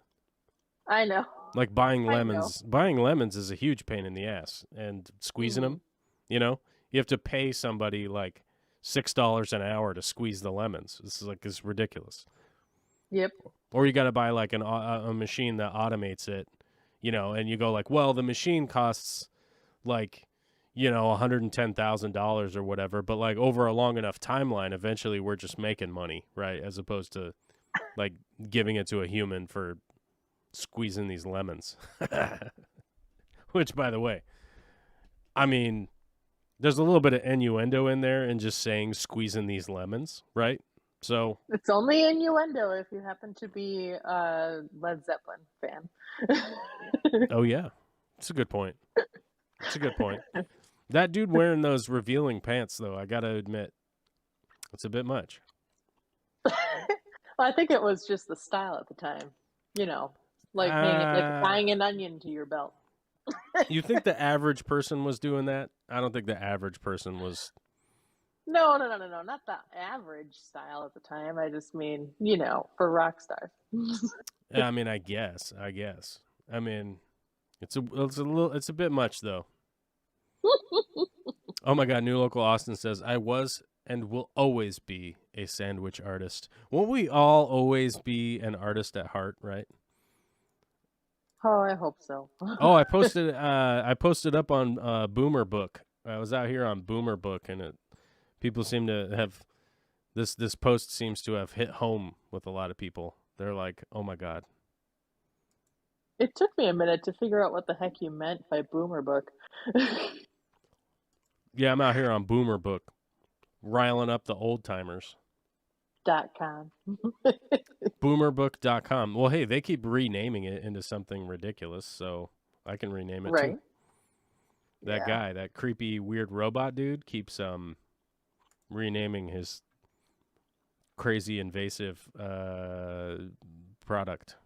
I know. Like buying lemons. Buying lemons is a huge pain in the ass. And squeezing them, you know? You have to pay somebody like $6 an hour to squeeze the lemons. It's ridiculous. Yep. Or you got to buy like a machine that automates it, you know, and you go like, well, the machine costs like, you know, $110,000 or whatever, but like over a long enough timeline, eventually we're just making money, right? As opposed to like giving it to a human for squeezing these lemons. Which, by the way, I mean, there's a little bit of innuendo in there in just saying squeezing these lemons, right? So it's only innuendo if you happen to be a Led Zeppelin fan. Oh yeah, it's a good point. It's a good point. That dude wearing those revealing pants, though, I gotta admit, it's a bit much. Well, I think it was just the style at the time, you know, like tying an onion to your belt. You think the average person was doing that? I don't think the average person was No, no, no, no, no, not the average style at the time. I just mean, for rock stars. I mean, I guess. I mean, it's a bit much though. Oh my God, New Local Austin says, I was and will always be a sandwich artist. Won't we all always be an artist at heart, right? Oh, I hope so. Oh, I posted up on Boomer Book. I was out here on Boomer Book, and people seem to have this post seems to have hit home with a lot of people. They're like, "Oh my God." It took me a minute to figure out what the heck you meant by boomer book. Yeah, I'm out here on Boomer Book, riling up the old timers. .com. Boomerbook.com. Well, hey, they keep renaming it into something ridiculous, so I can rename it too. Right? That Yeah. guy, that creepy weird robot dude, keeps renaming his crazy invasive product,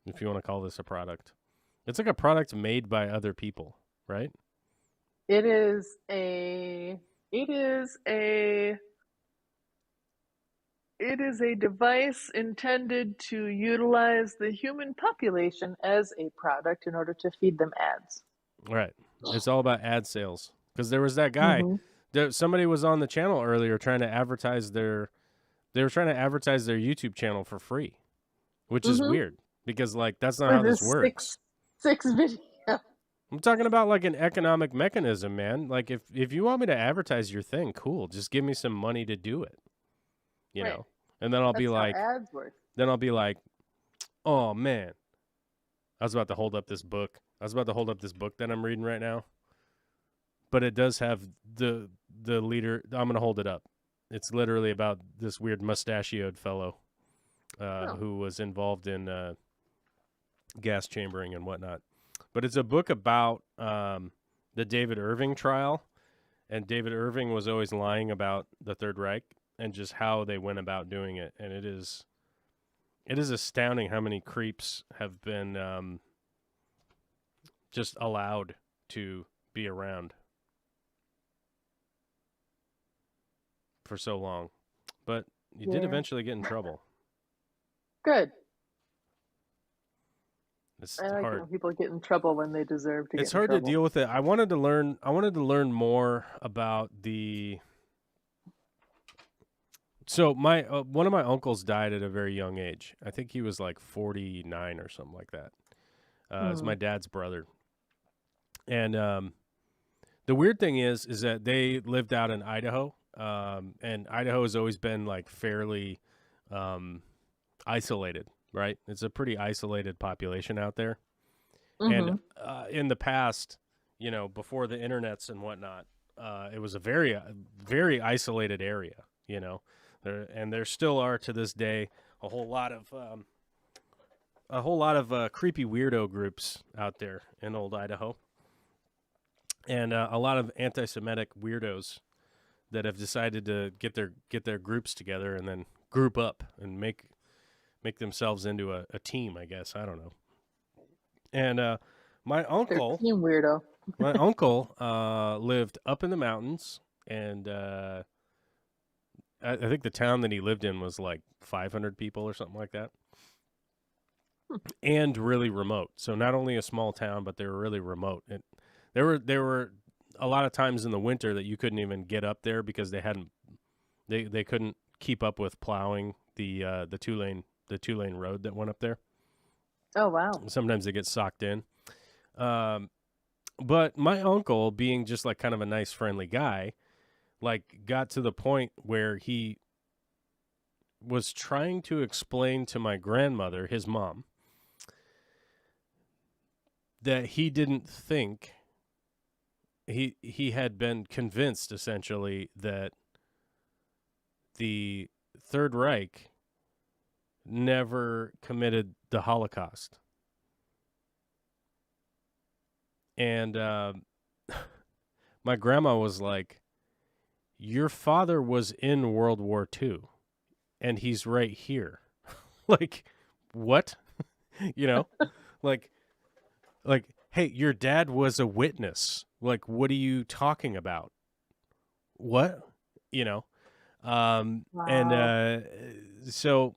if you want to call this a product. It's like a product made by other people, right? It is a it is a it is a device intended to utilize the human population as a product in order to feed them ads. Right. It's all about ad sales. Because there was that guy, Mm-hmm. somebody was on the channel earlier trying to advertise they were trying to advertise their YouTube channel for free, which is Mm-hmm. weird because like that's not how With this this works. six video. I'm talking about like an economic mechanism, man. Like if you want me to advertise your thing, cool. Just give me some money to do it, you Right. know. And then I'll be That's how like, ads work. "Oh man, I was about to hold up this book. I was about to hold up this book that I'm reading right now, but it does have the leader. I'm gonna hold it up. It's literally about this weird mustachioed fellow Oh. who was involved in gas chambering and whatnot. But it's a book about the David Irving trial, and David Irving was always lying about the Third Reich and just how they went about doing it. And it is astounding how many creeps have been just allowed to be around for so long. But you did Yeah. eventually get in trouble. Good. It's I like it hard. when people get in trouble when they deserve to It's get in hard to trouble. deal with it. I wanted to learn more about the. So my one of my uncles died at a very young age. I think he was like 49 or something like that. It's my Mm. dad's brother, and the weird thing is that they lived out in Idaho, and Idaho has always been like fairly um, isolated, right? It's a pretty isolated population out there, and Mm-hmm. in the past, before the internets and whatnot, it was a very very isolated area, and there still are to this day a whole lot of creepy weirdo groups out there in old Idaho, and a lot of anti-Semitic weirdos that have decided to get their groups together and then group up and make themselves into a team. I guess I don't know. And my They're uncle, team weirdo. my uncle, lived up in the mountains, and I think the town that he lived in was like 500 people or something like that, and really remote. So not only a small town, but they were really remote. And there were a lot of times in the winter that you couldn't even get up there because they couldn't keep up with plowing the two lane road that went up there. Oh wow. Sometimes they get socked in. Um, but my uncle, being just like kind of a nice, friendly guy, like got to the point where he was trying to explain to my grandmother, his mom, that he didn't think he had been convinced essentially that the Third Reich never committed the Holocaust. And my grandma was like, your father was in World War II and he's right here. Like, what? you know? Like like, hey, your dad was a witness. Like, what are you talking about? What? You know? And Wow. so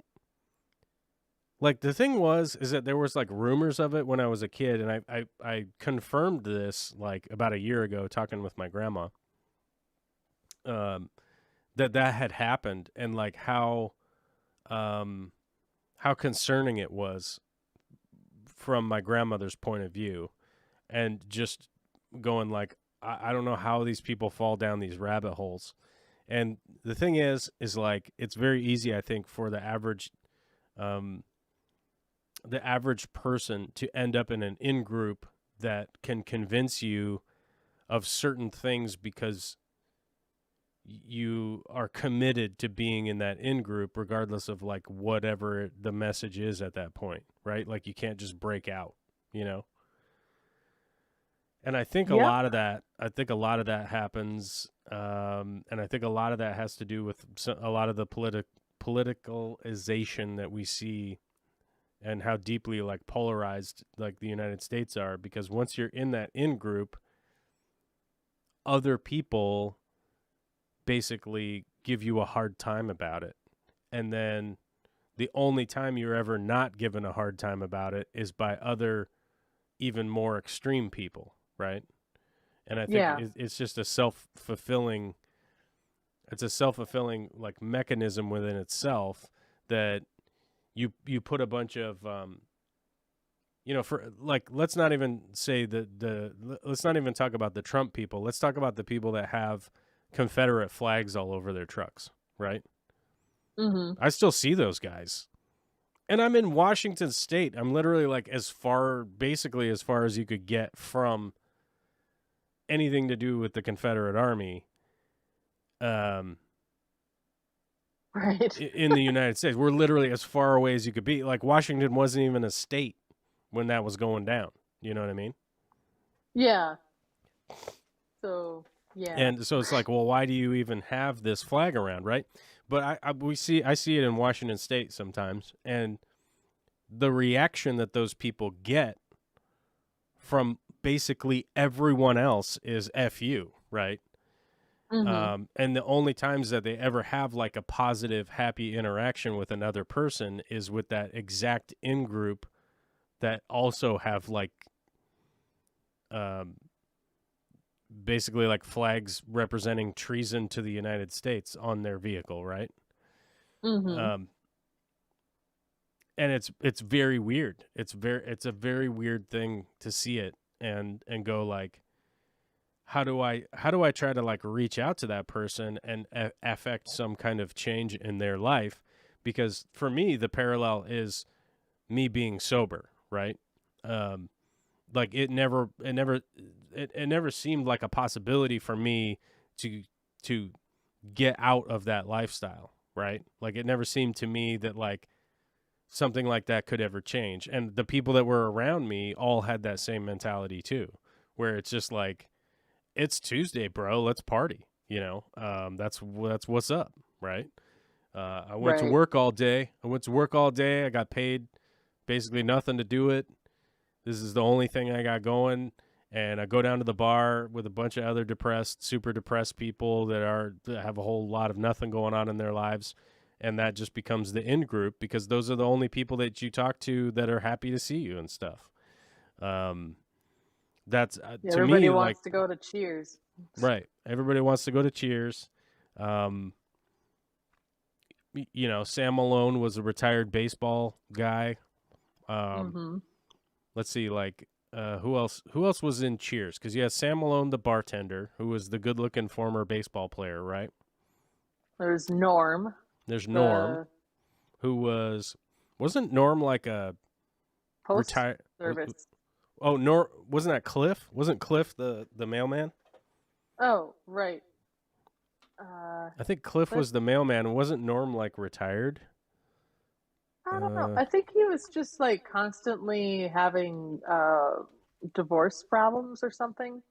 like the thing is that there was like rumors of it when I was a kid, and I confirmed this like about a year ago talking with my grandma. Um, that had happened, and like um how concerning it was from my grandmother's point of view, and just going like I don't know how these people fall down these rabbit holes. And the thing is like it's very easy, I think, for um the average person to end up in an in group that can convince you of certain things because you are committed to being in that in group regardless of like whatever the message is at that point, right? Like you can't just break out, you know. And Yep. I think a lot of that happens, and I think a lot of that has to do with a lot of the politicalization that we see, and how deeply like polarized like the United States are. Because once you're in that in group, other people basically give you a hard time about it, and then the only time you're ever not given a hard time about it is by other even more extreme people, right? And I think Yeah. it's just a self-fulfilling it's a self-fulfilling like mechanism within itself, that you put a bunch of for like let's not even say let's not even talk about the Trump people. Let's talk about the people that have Confederate flags all over their trucks, right? Mm-hmm. I still see those guys. And I'm in Washington State. I'm literally like basically as far as you could get from anything to do with the Confederate Army, um, Right. in the United States. We're literally as far away as you could be. Like Washington wasn't even a state when that was going down. You know what I mean? Yeah. So, yeah. And so it's like, well, why do you even have this flag around, right? But I see it in Washington State sometimes, and the reaction that those people get from basically everyone else is "f you," right? Mm-hmm. And the only times that they ever have like a positive, happy interaction with another person is with that exact in group that also have like um, basically like flags representing treason to the United States on their vehicle, right? Mm-hmm. Um, and it's very weird. It's a very weird thing to see it and go like, how do I try to like reach out to that person and affect some kind of change in their life? Because for me, the parallel is me being sober, right? Um, like it never seemed like a possibility for me to to get out of that lifestyle, right? Like it never seemed to me that like something like that could ever change. And the people that were around me all had that same mentality too, where it's just like, it's Tuesday, bro. Let's party. That's what's up, right? I went to Right. work all day. I got paid basically nothing to do it. This is the only thing I got going. And I go down to the bar with a bunch of other super depressed people that have a whole lot of nothing going on in their lives. And that just becomes the in group, because those are the only people that you talk to that are happy to see you and stuff. Um, that's to Everybody me like wants to go to Cheers. right. Everybody wants to go to Cheers. Um, Sam Malone was a retired baseball guy. Um, Mm-hmm. let's see, like who else? Who else was in Cheers? Because you had Sam Malone, the bartender, who was the good-looking former baseball player, right? There's Norm, There's Norm, the who wasn't Norm like a post retired? service. Oh, Norm wasn't that Cliff? Wasn't Cliff the mailman? Oh, right. Uh, I think Cliff Cliff. was the mailman. Wasn't Norm like retired? I don't know. Uh, I think he was just like constantly having divorce problems or something,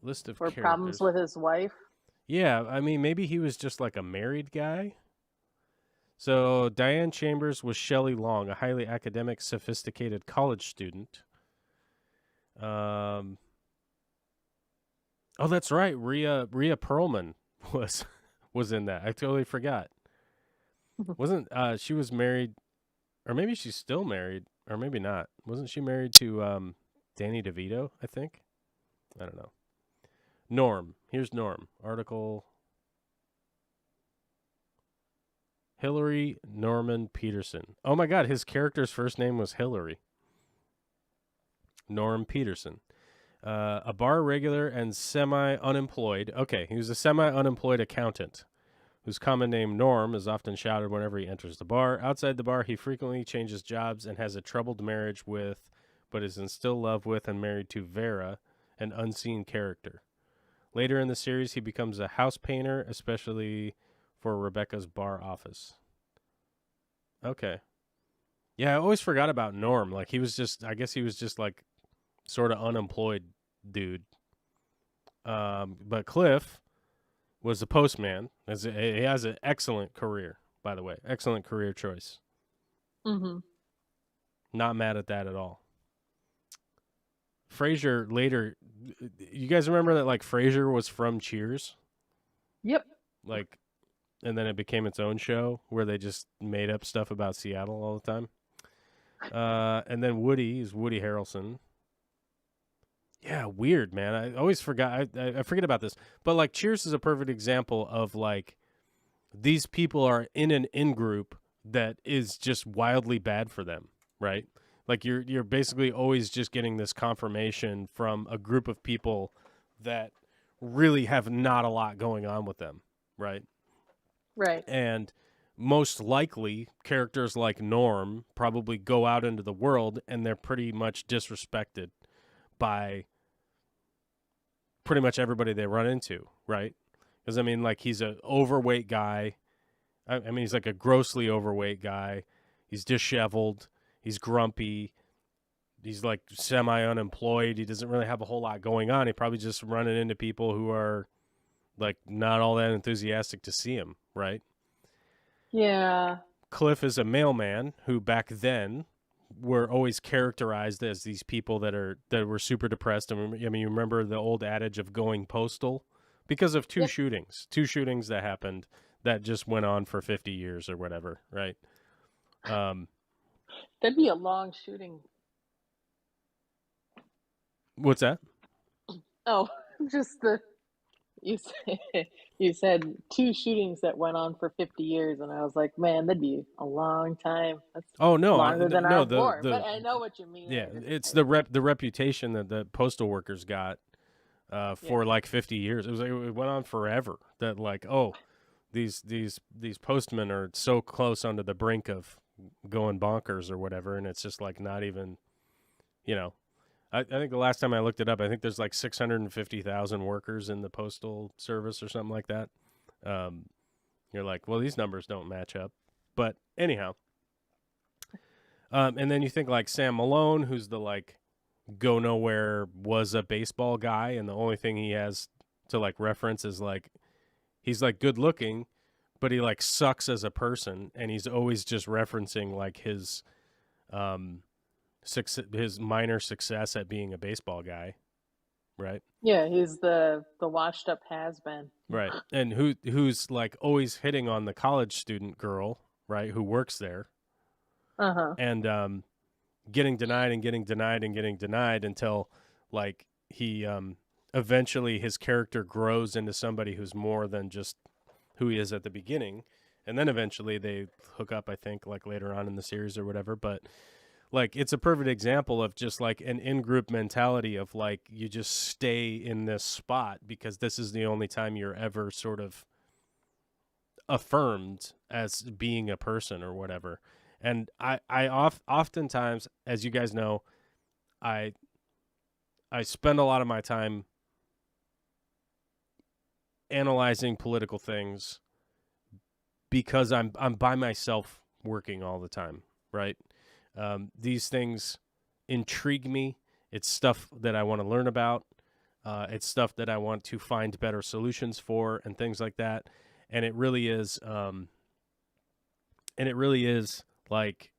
list of or problems characters. with his wife. Yeah, I mean, maybe he was just like a married guy. So Diane Chambers was Shelley Long, a highly academic, sophisticated college student. Um, Oh, that's right. Rhea Perlman was was in that. I totally forgot. Wasn't she was married, or maybe she's still married, or maybe not. Wasn't she married to Danny DeVito, I think? I don't know. Norm. Here's Norm. Article Hillary Norman Peterson. Oh my god, his character's first name was Hillary. Norm Peterson. A bar regular and semi-unemployed. Okay, he was a semi-unemployed accountant whose common name Norm is often shouted whenever he enters the bar. Outside the bar, he frequently changes jobs and has a troubled marriage with, but is in still love with and married to Vera, an unseen character. Later in the series, he becomes a house painter, especially for Rebecca's bar office. Okay. Yeah, I always forgot about Norm. Like, I guess he was just like sort of unemployed dude. But Cliff was a postman. He has an excellent career, by the way. Excellent career choice. Mm-hmm. Not mad at that at all. Frasier later, you guys remember that like Frasier was from Cheers? Yep. Like, and then it became its own show where they just made up stuff about Seattle all the time. And then Woody is Woody Harrelson. Yeah, weird, man. I always forgot. I forget about this, but like Cheers is a perfect example of like these people are in an in group that is just wildly bad for them, right? Like you're basically always just getting this confirmation from a group of people that really have not a lot going on with them, right? Right. And most likely characters like Norm probably go out into the world and they're pretty much disrespected by pretty much everybody they run into, right? Because I mean, like he's an overweight guy. I mean, he's like a grossly overweight guy. He's disheveled. He's grumpy. He's like semi-unemployed. He doesn't really have a whole lot going on. He probably just running into people who are like not all that enthusiastic to see him, right? Yeah. Cliff is a mailman who back then were always characterized as these people that were super depressed. I mean, you remember the old adage of going postal because of two Yep. shootings that happened that just went on for 50 years or whatever, right? That'd be a long shooting. What's that? Oh, just the you said, you said two shootings that went on for 50 years, and I was like, man, that'd be a long time. That's Oh no, longer than no our war. But I know what you mean. yeah, Just, it's the reputation that the postal workers got for yeah. like 50 years. It went on forever. That like, oh, these postmen are so close onto the brink of going bonkers or whatever, and it's just like not even, you know. I think the last time I looked it up, I think there's like 650,000 workers in the postal service or something like that. You're like, well, these numbers don't match up. But anyhow, and then you think like Sam Malone, who's the like go nowhere, was a baseball guy, and the only thing he has to like reference is like he's like good looking, but he like sucks as a person, and he's always just referencing like his his minor success at being a baseball guy, right? Yeah, he's the washed up has been. Right. And who's like always hitting on the college student girl, right, who works there. Uh-huh. And getting denied and getting denied and getting denied until like he eventually his character grows into somebody who's more than just who he is at the beginning. And then eventually they hook up, I think, like later on in the series or whatever. But like it's a perfect example of just like an in-group mentality of like you just stay in this spot because this is the only time you're ever sort of affirmed as being a person or whatever. And oftentimes, as you guys know, I spend a lot of my time analyzing political things because I'm by myself working all the time, right? These things intrigue me. It's stuff that I want to learn about. It's stuff that I want to find better solutions for and things like that. And it really is, like,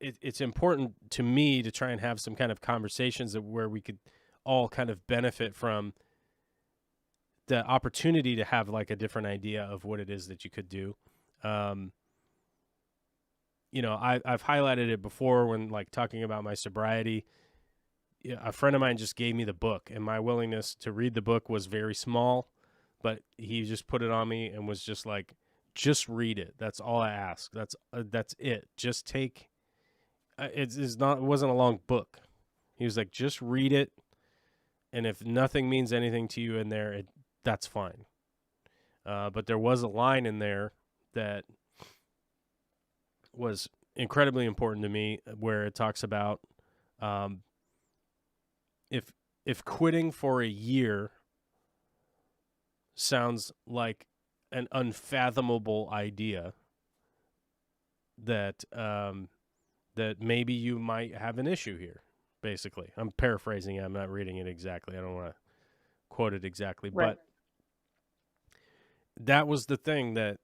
it's important to me to try and have some kind of conversations where we could all kind of benefit from the opportunity to have like a different idea of what it is that you could do. You know, I've highlighted it before when like talking about my sobriety. A friend of mine just gave me the book, and my willingness to read the book was very small, but he just put it on me and was just like, just read it. That's all I ask. That's it. Just take. It wasn't a long book. He was like, just read it, and if nothing means anything to you in there, that's fine. But there was a line in there that was incredibly important to me, where it talks about if quitting for a year sounds like an unfathomable idea, that that maybe you might have an issue here. Basically, I'm paraphrasing it. I'm not reading it exactly. I don't want to quote it exactly, Right. but that was the thing that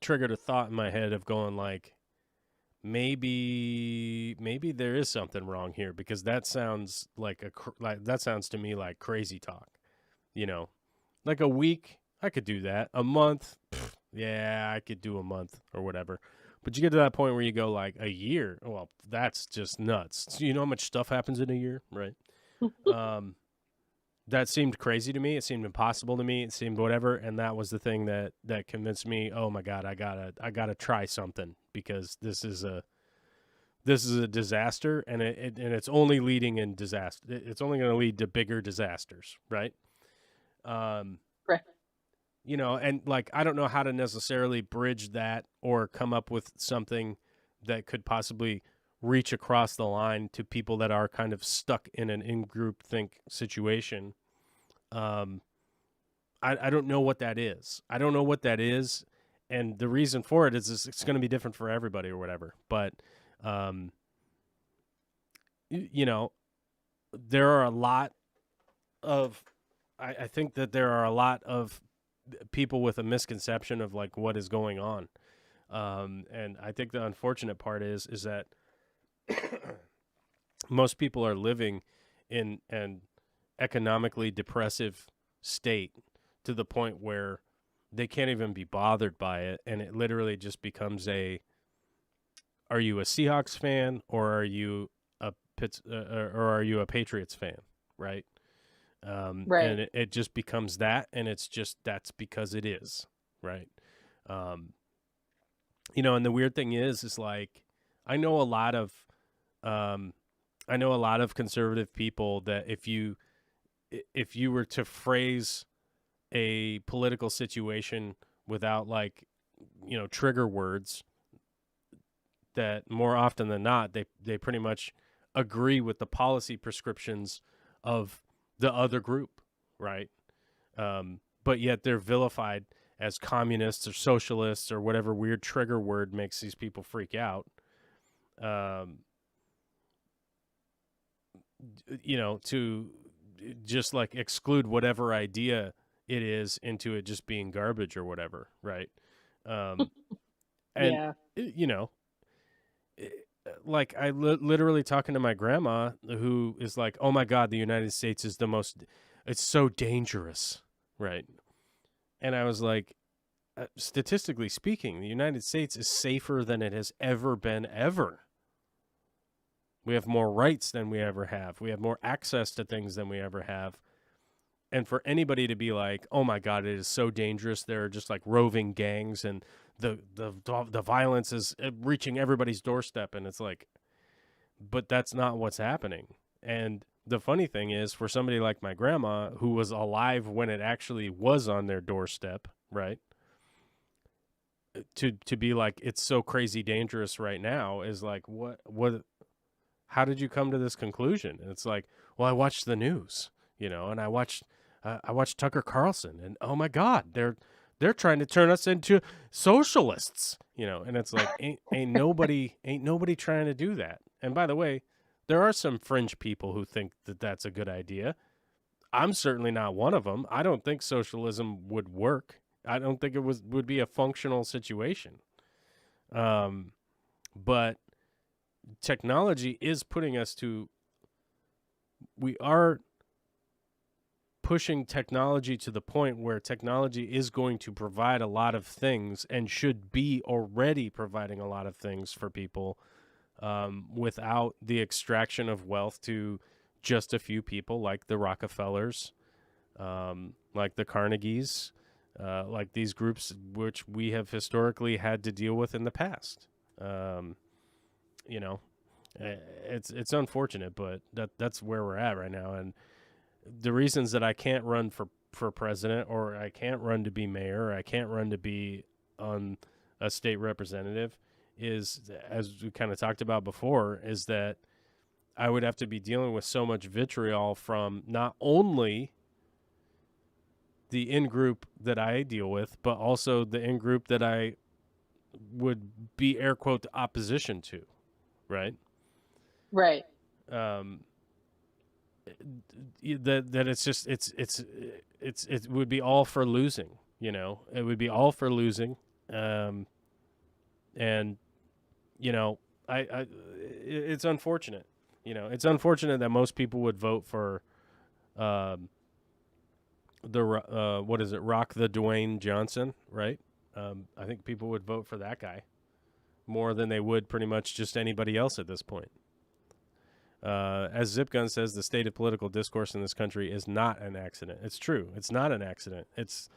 triggered a thought in my head of going like, maybe there is something wrong here, because that sounds like that sounds to me like crazy talk. You know, like a week, I could do that. A month, yeah, I could do a month or whatever. But you get to that point where you go like a year. Well, that's just nuts. So you know how much stuff happens in a year, right? That seemed crazy to me. It seemed impossible to me. It seemed whatever, and that was the thing that convinced me. Oh my God, I gotta try something, because this is a disaster, and it's only leading in disaster. It's only going to lead to bigger disasters, right? Right. You know, and like I don't know how to necessarily bridge that or come up with something that could possibly reach across the line to people that are kind of stuck in an in-group think situation. I don't know what that is. I don't know what that is, and the reason for it is it's going to be different for everybody or whatever. But you know, there are a lot of. I think that there are a lot of people with a misconception of like what is going on, and I think the unfortunate part is that most people are living in an economically depressive state to the point where they can't even be bothered by it, and it literally just becomes are you a Seahawks fan, or are you or are you a Patriots fan, right? Right. And it just becomes that, and it's just that's because it is, right? You know, and the weird thing is like I know a lot of conservative people that if you were to phrase a political situation without like, you know, trigger words, that more often than not they pretty much agree with the policy prescriptions of the other group, right? But yet they're vilified as communists or socialists or whatever weird trigger word makes these people freak out. You know, to just like exclude whatever idea it is into it just being garbage or whatever, right? And Yeah. you know, like I literally talking to my grandma, who is like, "Oh my God, the United States is it's so dangerous," right? And I was like, statistically speaking, the United States is safer than it has ever been, ever. We have more rights than we ever have. We have more access to things than we ever have. And for anybody to be like, "Oh my God, it is so dangerous. There are just like roving gangs, and the violence is reaching everybody's doorstep," and it's like, but that's not what's happening. And the funny thing is, for somebody like my grandma, who was alive when it actually was on their doorstep, right? To be like, it's so crazy dangerous right now, is like, what how did you come to this conclusion? And it's like, well, I watched the news, you know, and I watched Tucker Carlson, and oh my God, they're trying to turn us into socialists, you know, and it's like, ain't nobody trying to do that. And by the way, there are some fringe people who think that that's a good idea. I'm certainly not one of them. I don't think socialism would work. I don't think it would be a functional situation. But technology is putting us to, we are pushing technology to the point where technology is going to provide a lot of things and should be already providing a lot of things for people, without the extraction of wealth to just a few people like the Rockefellers, like the Carnegies, like these groups which we have historically had to deal with in the past. You know, it's unfortunate, but that's where we're at right now. And the reasons that I can't run for president, or I can't run to be mayor, or I can't run to be on a state representative is, as we kind of talked about before, is that I would have to be dealing with so much vitriol from not only the in-group that I deal with, but also the in-group that I would be air quote opposition to, right? Right. That it's just it would be all for losing, you know. It would be all for losing, and you know, it's unfortunate. You know, it's unfortunate that most people would vote for what is it, Rock the Dwayne Johnson, right? I think people would vote for that guy more than they would pretty much just anybody else at this point. As Zipgun says, the state of political discourse in this country is not an accident. It's true. It's not an accident. It's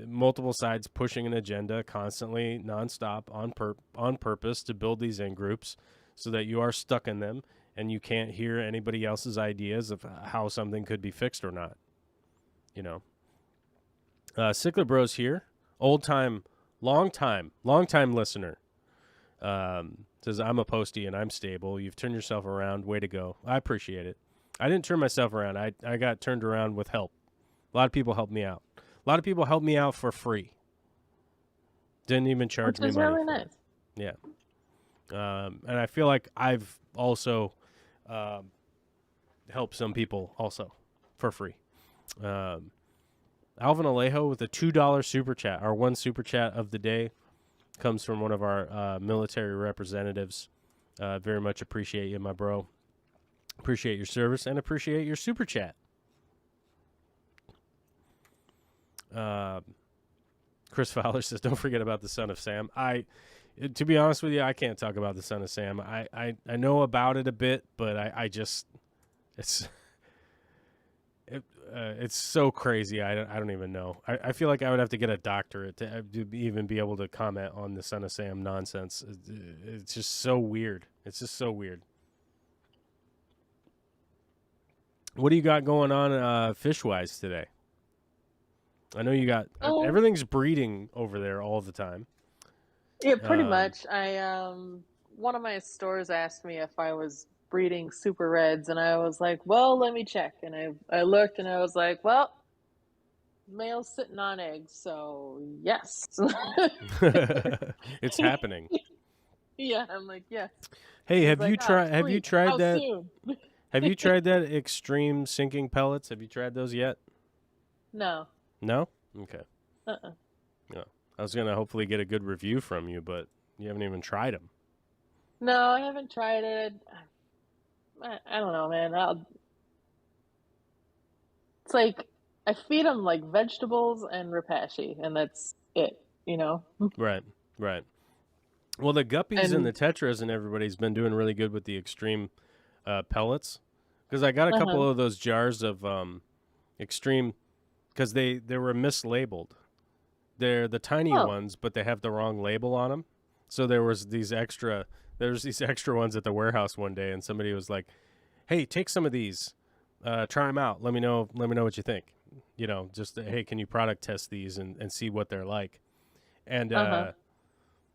multiple sides pushing an agenda constantly, nonstop, on purpose to build these in-groups so that you are stuck in them and you can't hear anybody else's ideas of how something could be fixed or not. You know. Sickler Bros here, long time listener. Says, I'm a postie and I'm stable. You've turned yourself around. Way to go. I appreciate it. I didn't turn myself around. I got turned around with help. A lot of people helped me out. A lot of people helped me out for free. Didn't even charge me money. Which is really nice. Yeah. And I feel like I've also helped some people also for free. Alvin Alejo with a $2 super chat. Our one super chat of the day comes from one of our military representatives. Very much appreciate you, my bro. Appreciate your service and appreciate your super chat. Chris Fowler says, don't forget about the Son of Sam. To be honest with you, I can't talk about the Son of Sam. I know about it a bit, but I just, it's so crazy. I don't even know. I feel like I would have to get a doctorate to even be able to comment on the Son of Sam nonsense. It's just so weird. It's just so weird. What do you got going on fish-wise today? I know you got everything's breeding over there all the time. Yeah, pretty much. One of my stores asked me if I was breeding super reds, and I was like, well, let me check. And I looked and I was like, well, male's sitting on eggs, so yes. It's happening. Yeah, I'm like, yes. Hey, have you tried that? Have you tried that extreme sinking pellets? Have you tried those yet? No. No? Okay. No. I was going to hopefully get a good review from you, but you haven't even tried them. No, I haven't tried it. I don't know, man. It's like I feed them like vegetables and rapashi, and that's it, you know? Right. Well, the guppies and the tetras and everybody's been doing really good with the extreme pellets, because I got a couple of those jars of extreme, because they were mislabeled. They're the tiny ones, but they have the wrong label on them. So there was these extra ones at the warehouse one day, and somebody was like, "Hey, take some of these, try them out. Let me know what you think. You know, just hey, can you product test these and see what they're like?" And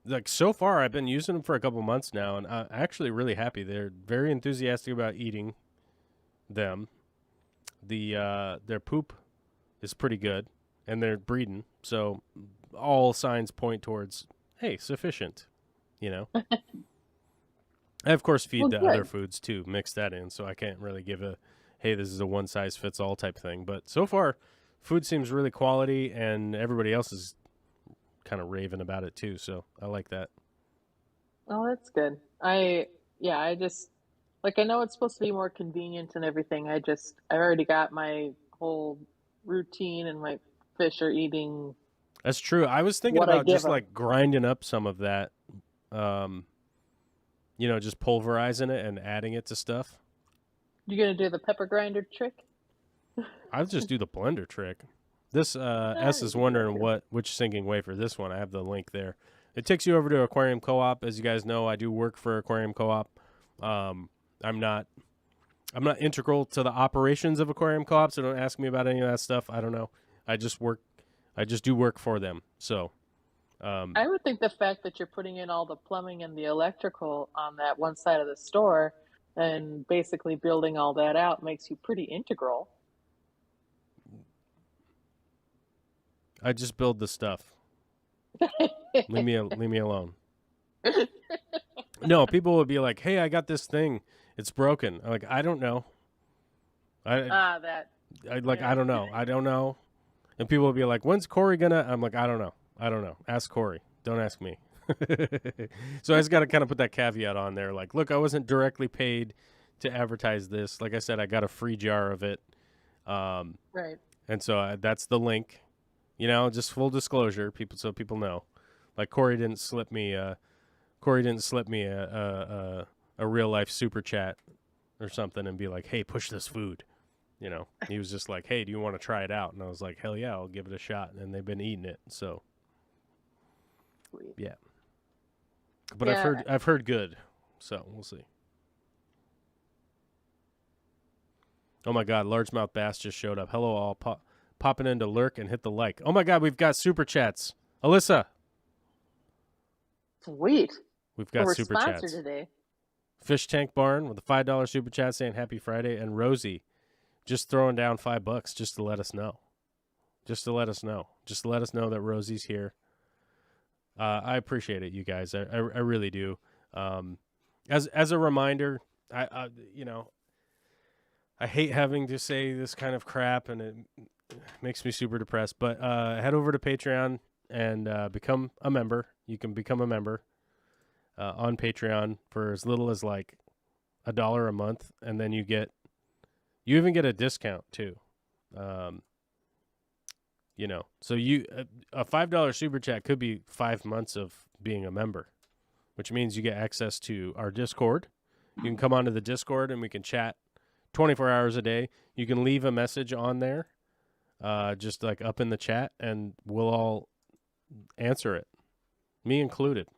like so far, I've been using them for a couple months now, and I'm actually really happy. They're very enthusiastic about eating them. Their poop is pretty good, and they're breeding, so all signs point towards, hey, sufficient, you know. I, of course, feed the other foods, too, mix that in, so I can't really give a, hey, this is a one-size-fits-all type thing. But so far, food seems really quality, and everybody else is kind of raving about it, too, so I like that. Oh, that's good. I just, Like, I know it's supposed to be more convenient and everything. I already got my whole routine, and my fish are eating That's true. I was thinking what I about give just them. like grinding up some of that, just pulverizing it and adding it to stuff. You gonna do the pepper grinder trick? I'll just do the blender trick. This S is wondering which sinking wafer. This one, I have the link there. It takes you over to Aquarium Co-op. As you guys know, I do work for Aquarium Co-op. I'm not integral to the operations of Aquarium Co-op, so don't ask me about any of that stuff. I don't know. I just do work for them. So I would think the fact that you're putting in all the plumbing and the electrical on that one side of the store and basically building all that out makes you pretty integral. I just build the stuff. leave me alone. No, people would be like, "Hey, I got this thing. It's broken." I'm like, "I don't know." I don't know. I don't know. And people would be like, "When's Corey gonna?" I'm like, "I don't know. I don't know. Ask Corey. Don't ask me." So I just got to kind of put that caveat on there. Like, look, I wasn't directly paid to advertise this. Like I said, I got a free jar of it. Right. And so that's the link. Just full disclosure, so people know. Like Corey didn't slip me a real life super chat or something and be like, "Hey, push this food." He was just like, "Hey, do you want to try it out?" And I was like, "Hell yeah, I'll give it a shot." And they've been eating it, so Sweet. yeah. But yeah. I've heard good, so we'll see. Oh my God, largemouth bass just showed up. Hello all, popping in to lurk and hit the like. Oh my God, we've got super chats. Alyssa. Sweet. We've got we're super sponsored chats today. Fish Tank Barn with a $5 super chat saying happy Friday, and Rosie just throwing down $5 just to let us know. Just to let us know that Rosie's here. I appreciate it, you guys. I really do. As a reminder, I hate having to say this kind of crap, and it makes me super depressed. But head over to Patreon and become a member. You can become a member on Patreon for as little as like $1 a month, and then you even get a discount too. So a $5 super chat could be 5 months of being a member, which means you get access to our Discord. You can come onto the Discord and we can chat 24 hours a day. You can leave a message on there, just like up in the chat, and we'll all answer it, me included.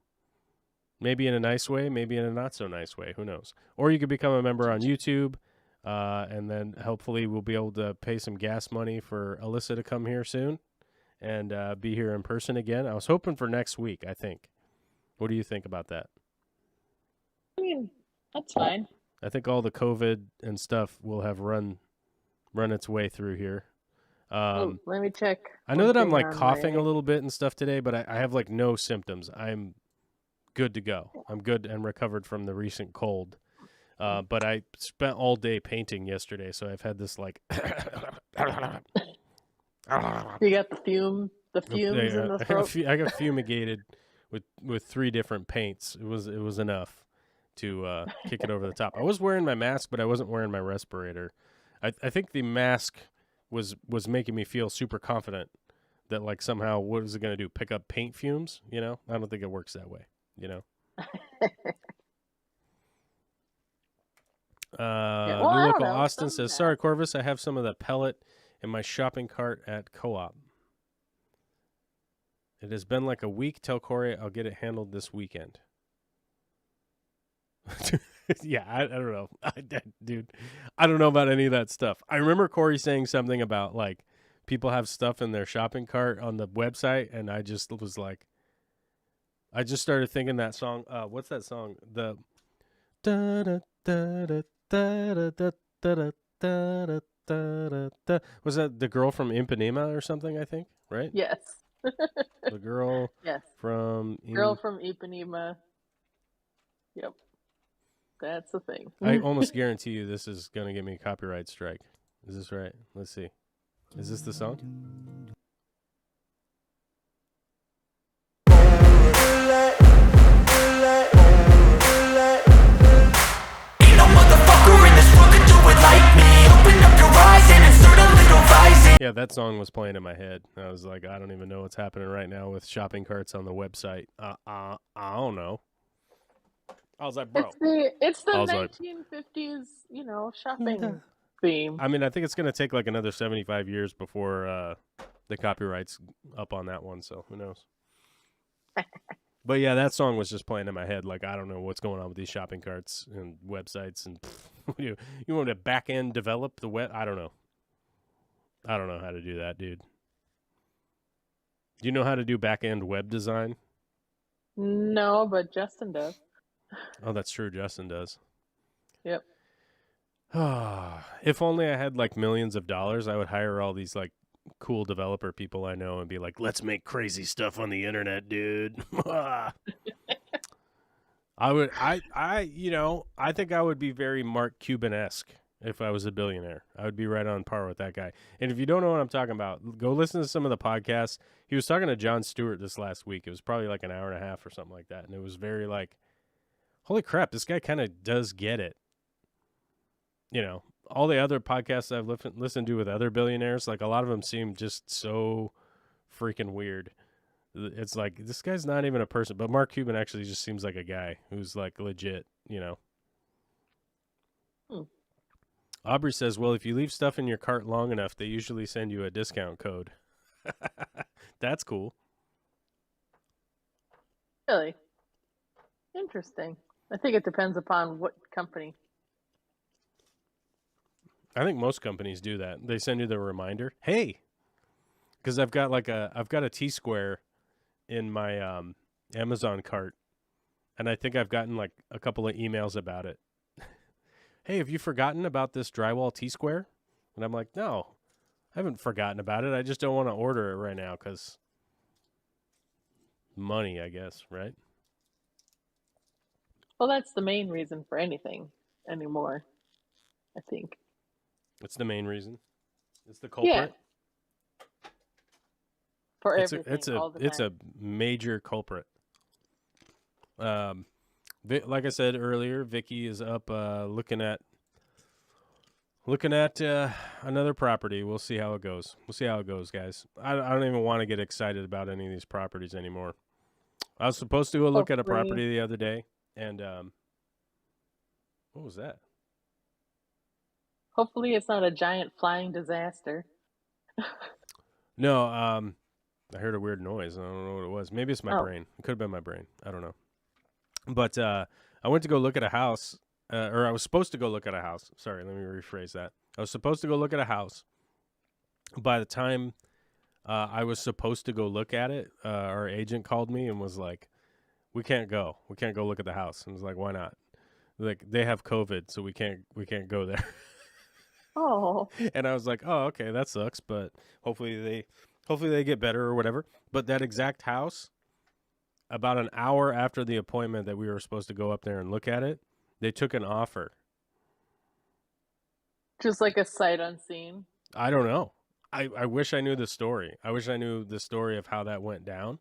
Maybe in a nice way, maybe in a not so nice way. Who knows? Or you could become a member on YouTube. And then hopefully we'll be able to pay some gas money for Alyssa to come here soon and be here in person again. I was hoping for next week, I think. What do you think about that? I mean, that's fine. I think all the COVID and stuff will have run its way through here. Let me check. I know that I'm like coughing a little bit and stuff today, but I have like no symptoms. I'm good to go. I'm good and recovered from the recent cold. But I spent all day painting yesterday, so I've had this like. You got the fumes in the throat. I got fumigated with 3 different paints. It was enough to kick it over the top. I was wearing my mask, but I wasn't wearing my respirator. I think the mask was making me feel super confident that like somehow what is it going to do? Pick up paint fumes? I don't think it works that way. New local Austin says, "Sorry, Corvus, I have some of the pellet in my shopping cart at Co-op. It has been like a week. Tell Corey I'll get it handled this weekend." Yeah, I don't know. Dude, I don't know about any of that stuff. I remember Corey saying something about like people have stuff in their shopping cart on the website, and I just was like, I just started thinking that song. What's that song? The da da da da. Da, da, da, da, da, da, da, da. Was that the girl from Ipanema or something? I think, right? Yes. The girl. Yes. From Ipanema. Yep. That's the thing. I almost guarantee you this is gonna get me a copyright strike. Is this right? Let's see. Is this the song? Yeah, that song was playing in my head. I was like, I don't even know what's happening right now with shopping carts on the website. I don't know. I was like, bro. It's the I was like, 1950s, shopping theme. I mean, I think it's gonna take like another 75 years before the copyright's up on that one. So who knows? But yeah, that song was just playing in my head. Like, I don't know what's going on with these shopping carts and websites. And you want to back end develop the web? I don't know. I don't know how to do that, dude. Do you know how to do back end web design? No, but Justin does. Oh, that's true. Justin does. Yep. If only I had like millions of dollars, I would hire all these like cool developer people I know and be like, let's make crazy stuff on the internet, dude. I think I would be very Mark Cuban-esque if I was a billionaire. I would be right on par with that guy. And if you don't know what I'm talking about, go listen to some of the podcasts. He was talking to Jon Stewart this last week. It was probably like an hour and a half or something like that. And it was very like, holy crap, this guy kind of does get it. All the other podcasts I've listened to with other billionaires, like a lot of them seem just so freaking weird. It's like, this guy's not even a person, but Mark Cuban actually just seems like a guy who's like legit. Aubrey says, well, if you leave stuff in your cart long enough, they usually send you a discount code. That's cool. Really? Interesting. I think it depends upon what company. I think most companies do that. They send you the reminder. Hey, because I've got a T-square in my Amazon cart, and I think I've gotten like a couple of emails about it. Hey, have you forgotten about this drywall T-square? And I'm like, no, I haven't forgotten about it. I just don't want to order it right now because money, I guess, right? Well, that's the main reason for anything anymore, I think. It's the main reason. It's the culprit. Yeah. For everything, all the time. It's a major culprit. Like I said earlier, Vicky is up looking at another property. We'll see how it goes. We'll see how it goes, guys. I don't even want to get excited about any of these properties anymore. I was supposed to go look at a property the other day, and what was that? Hopefully it's not a giant flying disaster. No, I heard a weird noise. I don't know what it was. Maybe it's my brain. It could have been my brain. I don't know. But I went to go look at a house, or I was supposed to go look at a house. Sorry, let me rephrase that. I was supposed to go look at a house. By the time I was supposed to go look at it, our agent called me and was like, we can't go. We can't go look at the house. And I was like, why not? Like, they have COVID, so we can't go there. Oh. And I was like, oh, okay, that sucks, but hopefully they get better or whatever. But that exact house, about an hour after the appointment that we were supposed to go up there and look at it, they took an offer. Just like a sight unseen? I don't know. I wish I knew the story. I wish I knew the story of how that went down.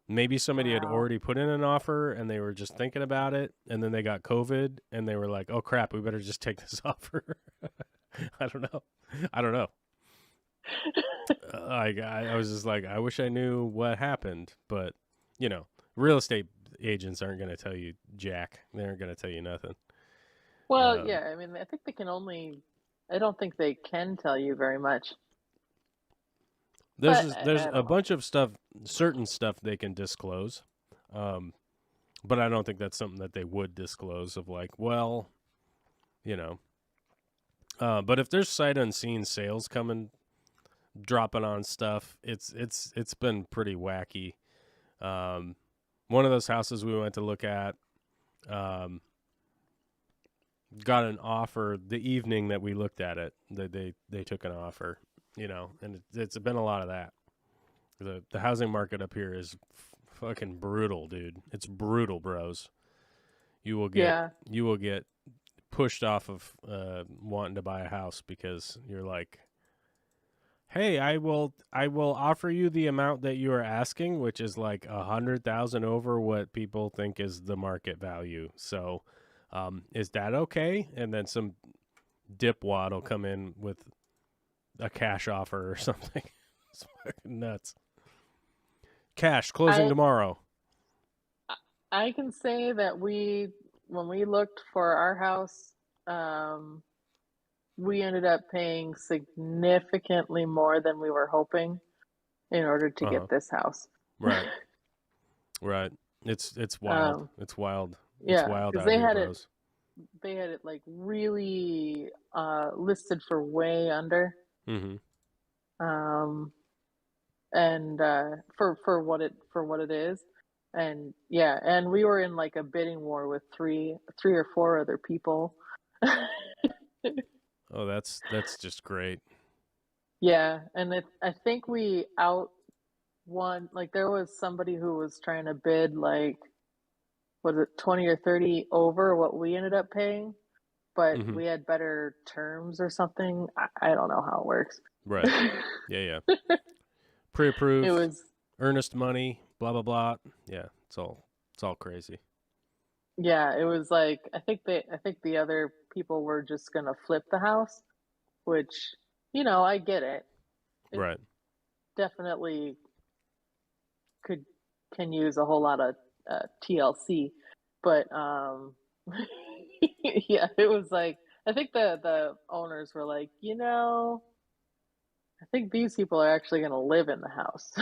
Maybe somebody had already put in an offer and they were just thinking about it, and then they got COVID and they were like, oh crap, we better just take this offer. I don't know. I was just like, I wish I knew what happened, but real estate agents aren't going to tell you jack. They aren't going to tell you nothing. Well, yeah, I mean, I think I don't think they can tell you very much. There's a bunch of stuff, certain stuff they can disclose, but I don't think that's something that they would disclose of like, well, but if there's sight unseen sales dropping on stuff, it's been pretty wacky. One of those houses we went to look at, got an offer the evening that we looked at it. They took an offer, and it's been a lot of that. The housing market up here is fucking brutal, dude. It's brutal, bros. You will get pushed off of wanting to buy a house because you're like, hey, I will offer you the amount that you are asking, which is like 100,000 over what people think is the market value. So, is that okay? And then some dipwad will come in with a cash offer or something. It's fucking nuts. Cash closing tomorrow. I can say that when we looked for our house, we ended up paying significantly more than we were hoping in order to get this house. Right. Right. It's wild. It's wild. It's wild out here, bros. They had it like really listed for way under. Mm-hmm. And for what it is. And yeah, and we were in like a bidding war with three or four other people. Oh, that's just great. Yeah, and I think we won. Like there was somebody who was trying to bid like, was it 20 or 30 over what we ended up paying, but we had better terms or something. I don't know how it works. Right. Yeah. Pre-approved. It was earnest money. Blah blah blah. Yeah, it's all crazy. Yeah, it was like I think the other people were just gonna flip the house, which, you know, I get it. Right. Definitely can use a whole lot of TLC, but yeah, it was like I think the owners were like, you know, I think these people are actually gonna live in the house.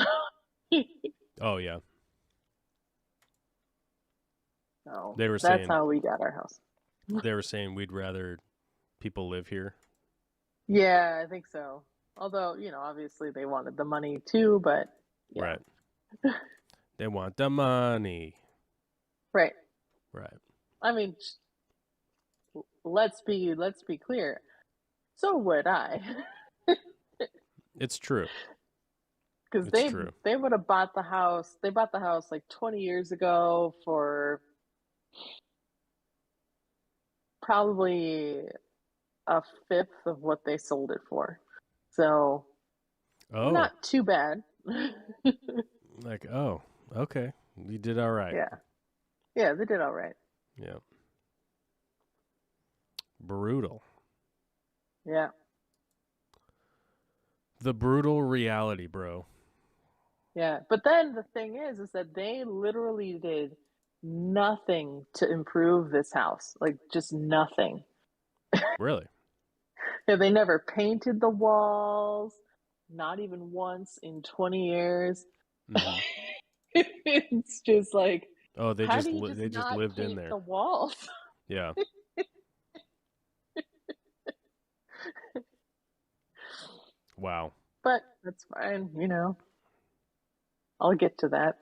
Oh yeah. So they were that's saying, how we got our house. They were saying we'd rather people live here. Yeah, I think so. Although, you know, obviously they wanted the money too, but yeah. Right. They want the money. Right. Right. I mean, let's be clear. So would I. It's true. Because they would have bought the house. They bought the house like 20 years ago for probably a fifth of what they sold it for. So not too bad. Like, oh, okay. You did all right. Yeah. Yeah, they did all right. Yeah. Brutal. Yeah. The brutal reality, bro. Yeah. But then the thing is that they literally did nothing to improve this house. Like, just nothing. Really? Yeah, they never painted the walls, not even once in 20 years. Mm-hmm. It's just like, oh, they just lived in there. The walls. Yeah. Wow. But that's fine, you know. I'll get to that.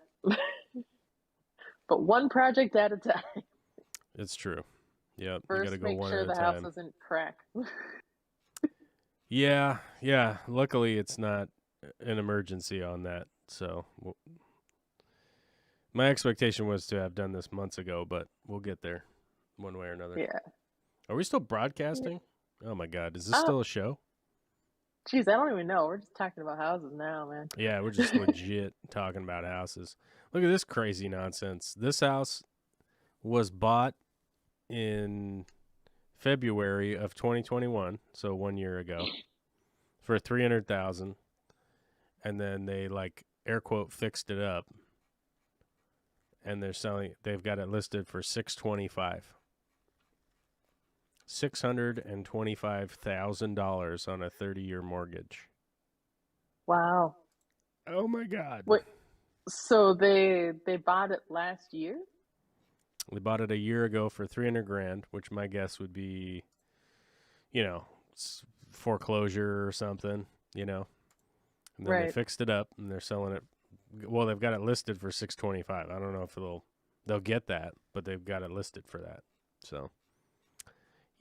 But one project at a time. It's true. Yep. First, you gotta go make one sure at a the time. house doesn't crack. Yeah. Luckily, it's not an emergency on that. So, my expectation was to have done this months ago, but we'll get there one way or another. Yeah. Are we still broadcasting? Yeah. Oh my God. Is this still a show? Jeez, I don't even know. We're just talking about houses now, man. Yeah, we're just legit talking about houses. Look at this crazy nonsense. This house was bought in February of 2021, so 1 year ago, for $300,000, and then they like air quote fixed it up, and they've got it listed for $625,000 on a 30-year mortgage. Wow. Oh my God. Wait, so they bought it last year? They bought it a year ago for $300,000, which my guess would be, you know, foreclosure or something, you know. And then they fixed it up and they're selling it. Well, they've got it listed for $625,000. I don't know if they'll get that, but they've got it listed for that. So,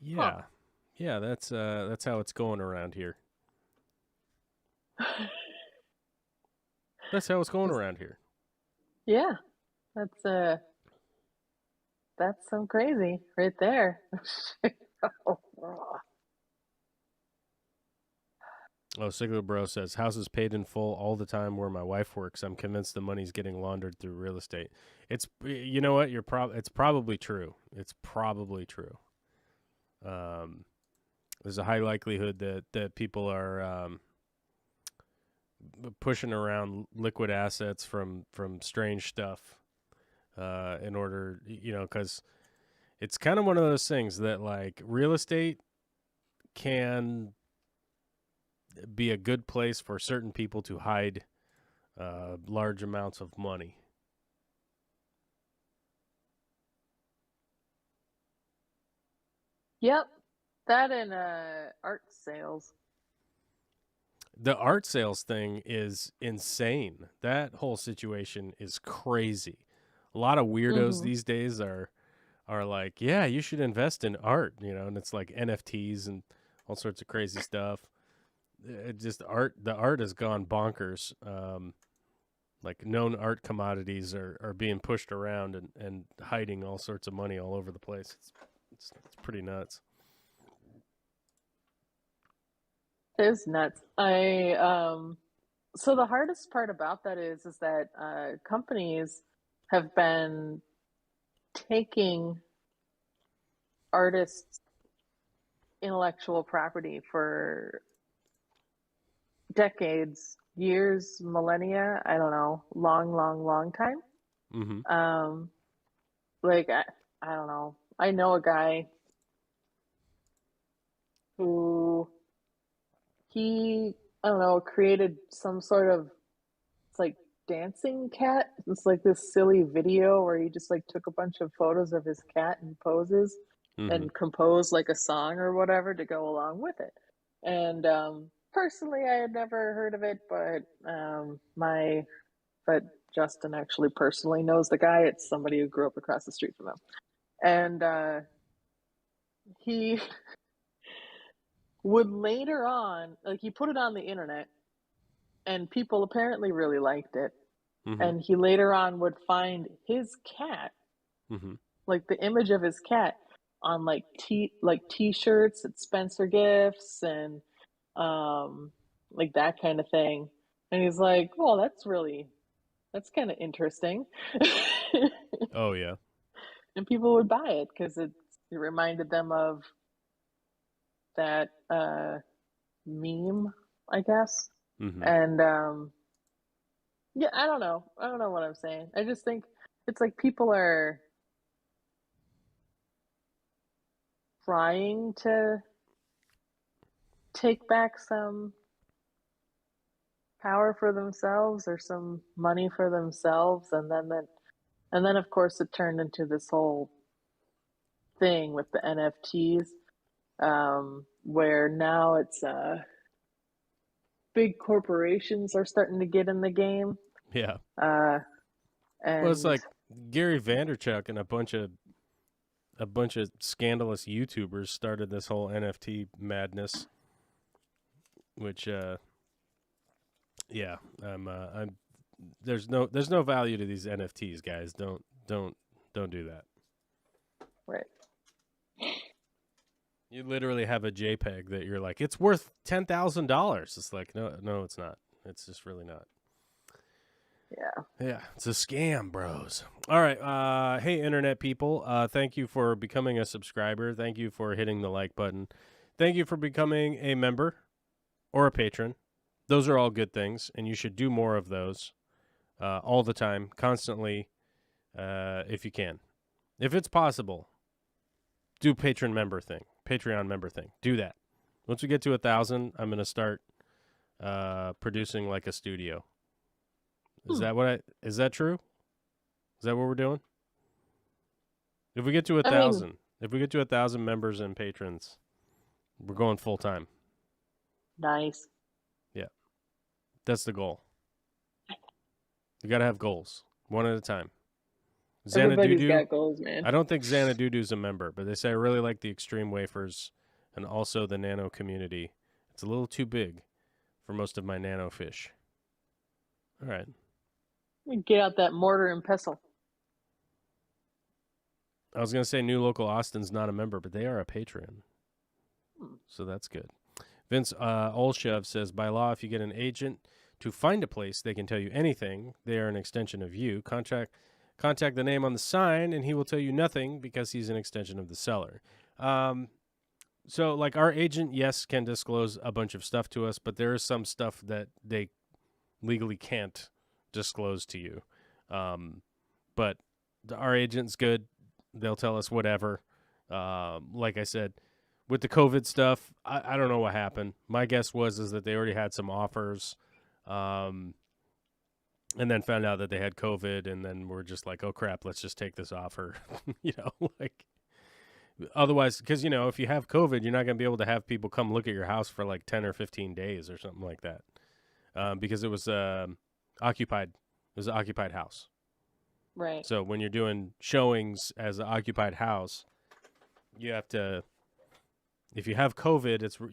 yeah, yeah, that's how it's going around here. That's how it's going around here. Yeah, that's some crazy right there. Oh, Sigler Bro says, houses paid in full all the time where my wife works. I'm convinced the money's getting laundered through real estate. It's, you know what? It's probably true. It's probably true. There's a high likelihood that people are pushing around liquid assets from strange stuff in order, because it's kind of one of those things that like real estate can be a good place for certain people to hide large amounts of money. Yep. That and art sales. The art sales thing is insane. That whole situation is crazy. A lot of weirdos these days are like, yeah, you should invest in art, and it's like NFTs and all sorts of crazy stuff. It just the art has gone bonkers. Like known art commodities are being pushed around and hiding all sorts of money all over the place. It's pretty nuts. It is nuts. So the hardest part about that is that companies have been taking artists' intellectual property for decades, years, millennia, I don't know, long time. Mm-hmm. Like I don't know. I know a guy who I don't know, created some sort of, it's like dancing cat. It's like this silly video where he just like took a bunch of photos of his cat and poses Mm-hmm. and composed like a song or whatever to go along with it. And personally, I had never heard of it, but Justin actually personally knows the guy. It's somebody who grew up across the street from him, and he would later on, like, he put it on the internet, and people apparently really liked it. Mm-hmm. And he later on would find his cat, Mm-hmm. like the image of his cat, on like t-shirts at Spencer Gifts and like that kind of thing. And he's like, well, that's kind of interesting. Oh yeah. And people would buy it because it reminded them of that meme, I guess. Mm-hmm. And yeah, I don't know what I'm saying. I just think it's like people are trying to take back some power for themselves or some money for themselves, and then of course it turned into this whole thing with the NFTs, where now it's big corporations are starting to get in the game. Yeah. And Well, it's like Gary Vaynerchuk and a bunch of scandalous YouTubers started this whole NFT madness, which yeah, I'm there's no value to these NFTs, guys. Don't do that. right. You literally have a JPEG that you're like, it's worth $10,000. It's like, no, it's not. It's just really not. Yeah, it's a scam, bros. All right, hey, internet people, thank you for becoming a subscriber. Thank you for hitting the like button. Thank you for becoming a member or a patron. Those are all good things, and you should do more of those all the time, constantly, if you can. If it's possible, do Patreon member thing. Do that. Once we get to 1,000, I'm going to start producing like a studio. Is that true? Is that what we're doing? If we get to 1,000, if we get to 1,000 members and patrons, we're going full time. Nice. Yeah. That's the goal. You got to have goals, one at a time. Everybody's got goals, man. I don't think Xanadudu's a member, but they say I really like the extreme wafers and also the nano community. It's a little too big for most of my nano fish. All right. Get out that mortar and pestle. I was going to say New Local Austin's not a member, but they are a Patreon. So that's good. Vince Olshev says, by law, if you get an agent to find a place, they can tell you anything. They are an extension of you. Contact the name on the sign, and he will tell you nothing because he's an extension of the seller. So, like, our agent, yes, can disclose a bunch of stuff to us, but there is some stuff that they legally can't disclose to you. But our agent's good. They'll tell us whatever. Like I said, with the COVID stuff, I don't know what happened. My guess is that they already had some offers, and then found out that they had COVID, and then we're just like, oh crap, let's just take this offer. Like otherwise, because if you have COVID, you're not going to be able to have people come look at your house for like 10 or 15 days or something like that, because it was occupied. It was an occupied house. Right. So when you're doing showings as an occupied house, you have to, if you have COVID,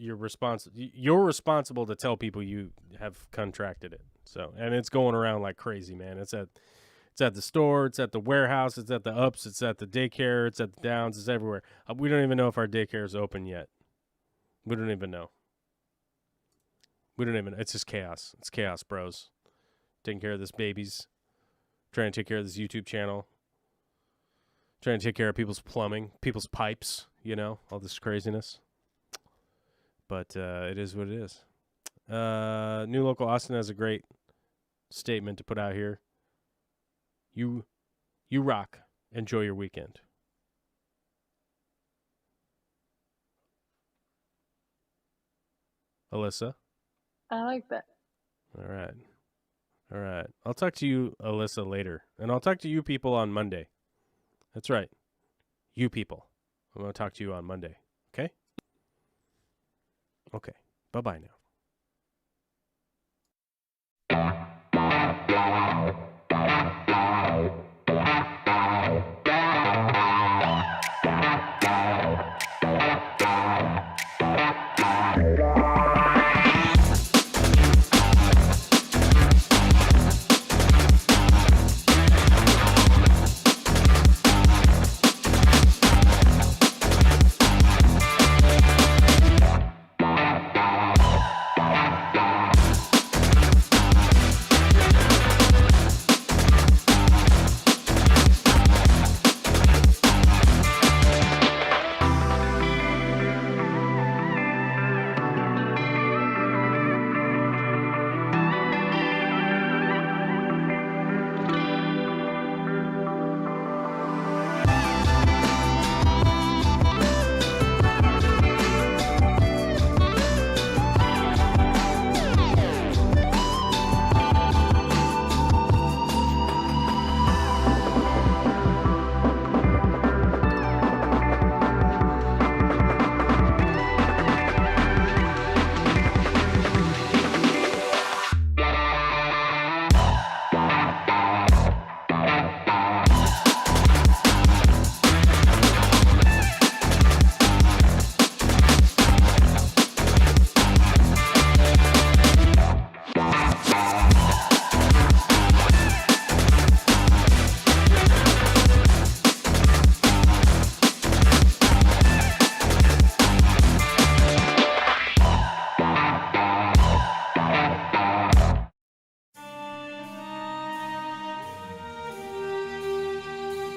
you're responsible to tell people you have contracted it. So, and it's going around like crazy, man. It's at the store, it's at the warehouse, it's at the ups, it's at the daycare, it's at the downs, it's everywhere. We don't even know if our daycare is open yet. We don't even know. It's just chaos. It's chaos, bros. Taking care of this babies. Trying to take care of this YouTube channel. Trying to take care of people's plumbing, people's pipes, all this craziness. But it is what it is. New Local Austin has a great statement to put out here. You rock. Enjoy your weekend. Alyssa? I like that. All right. I'll talk to you, Alyssa, later. And I'll talk to you people on Monday. That's right. You people. I'm going to talk to you on Monday. Okay? Okay. Bye-bye now.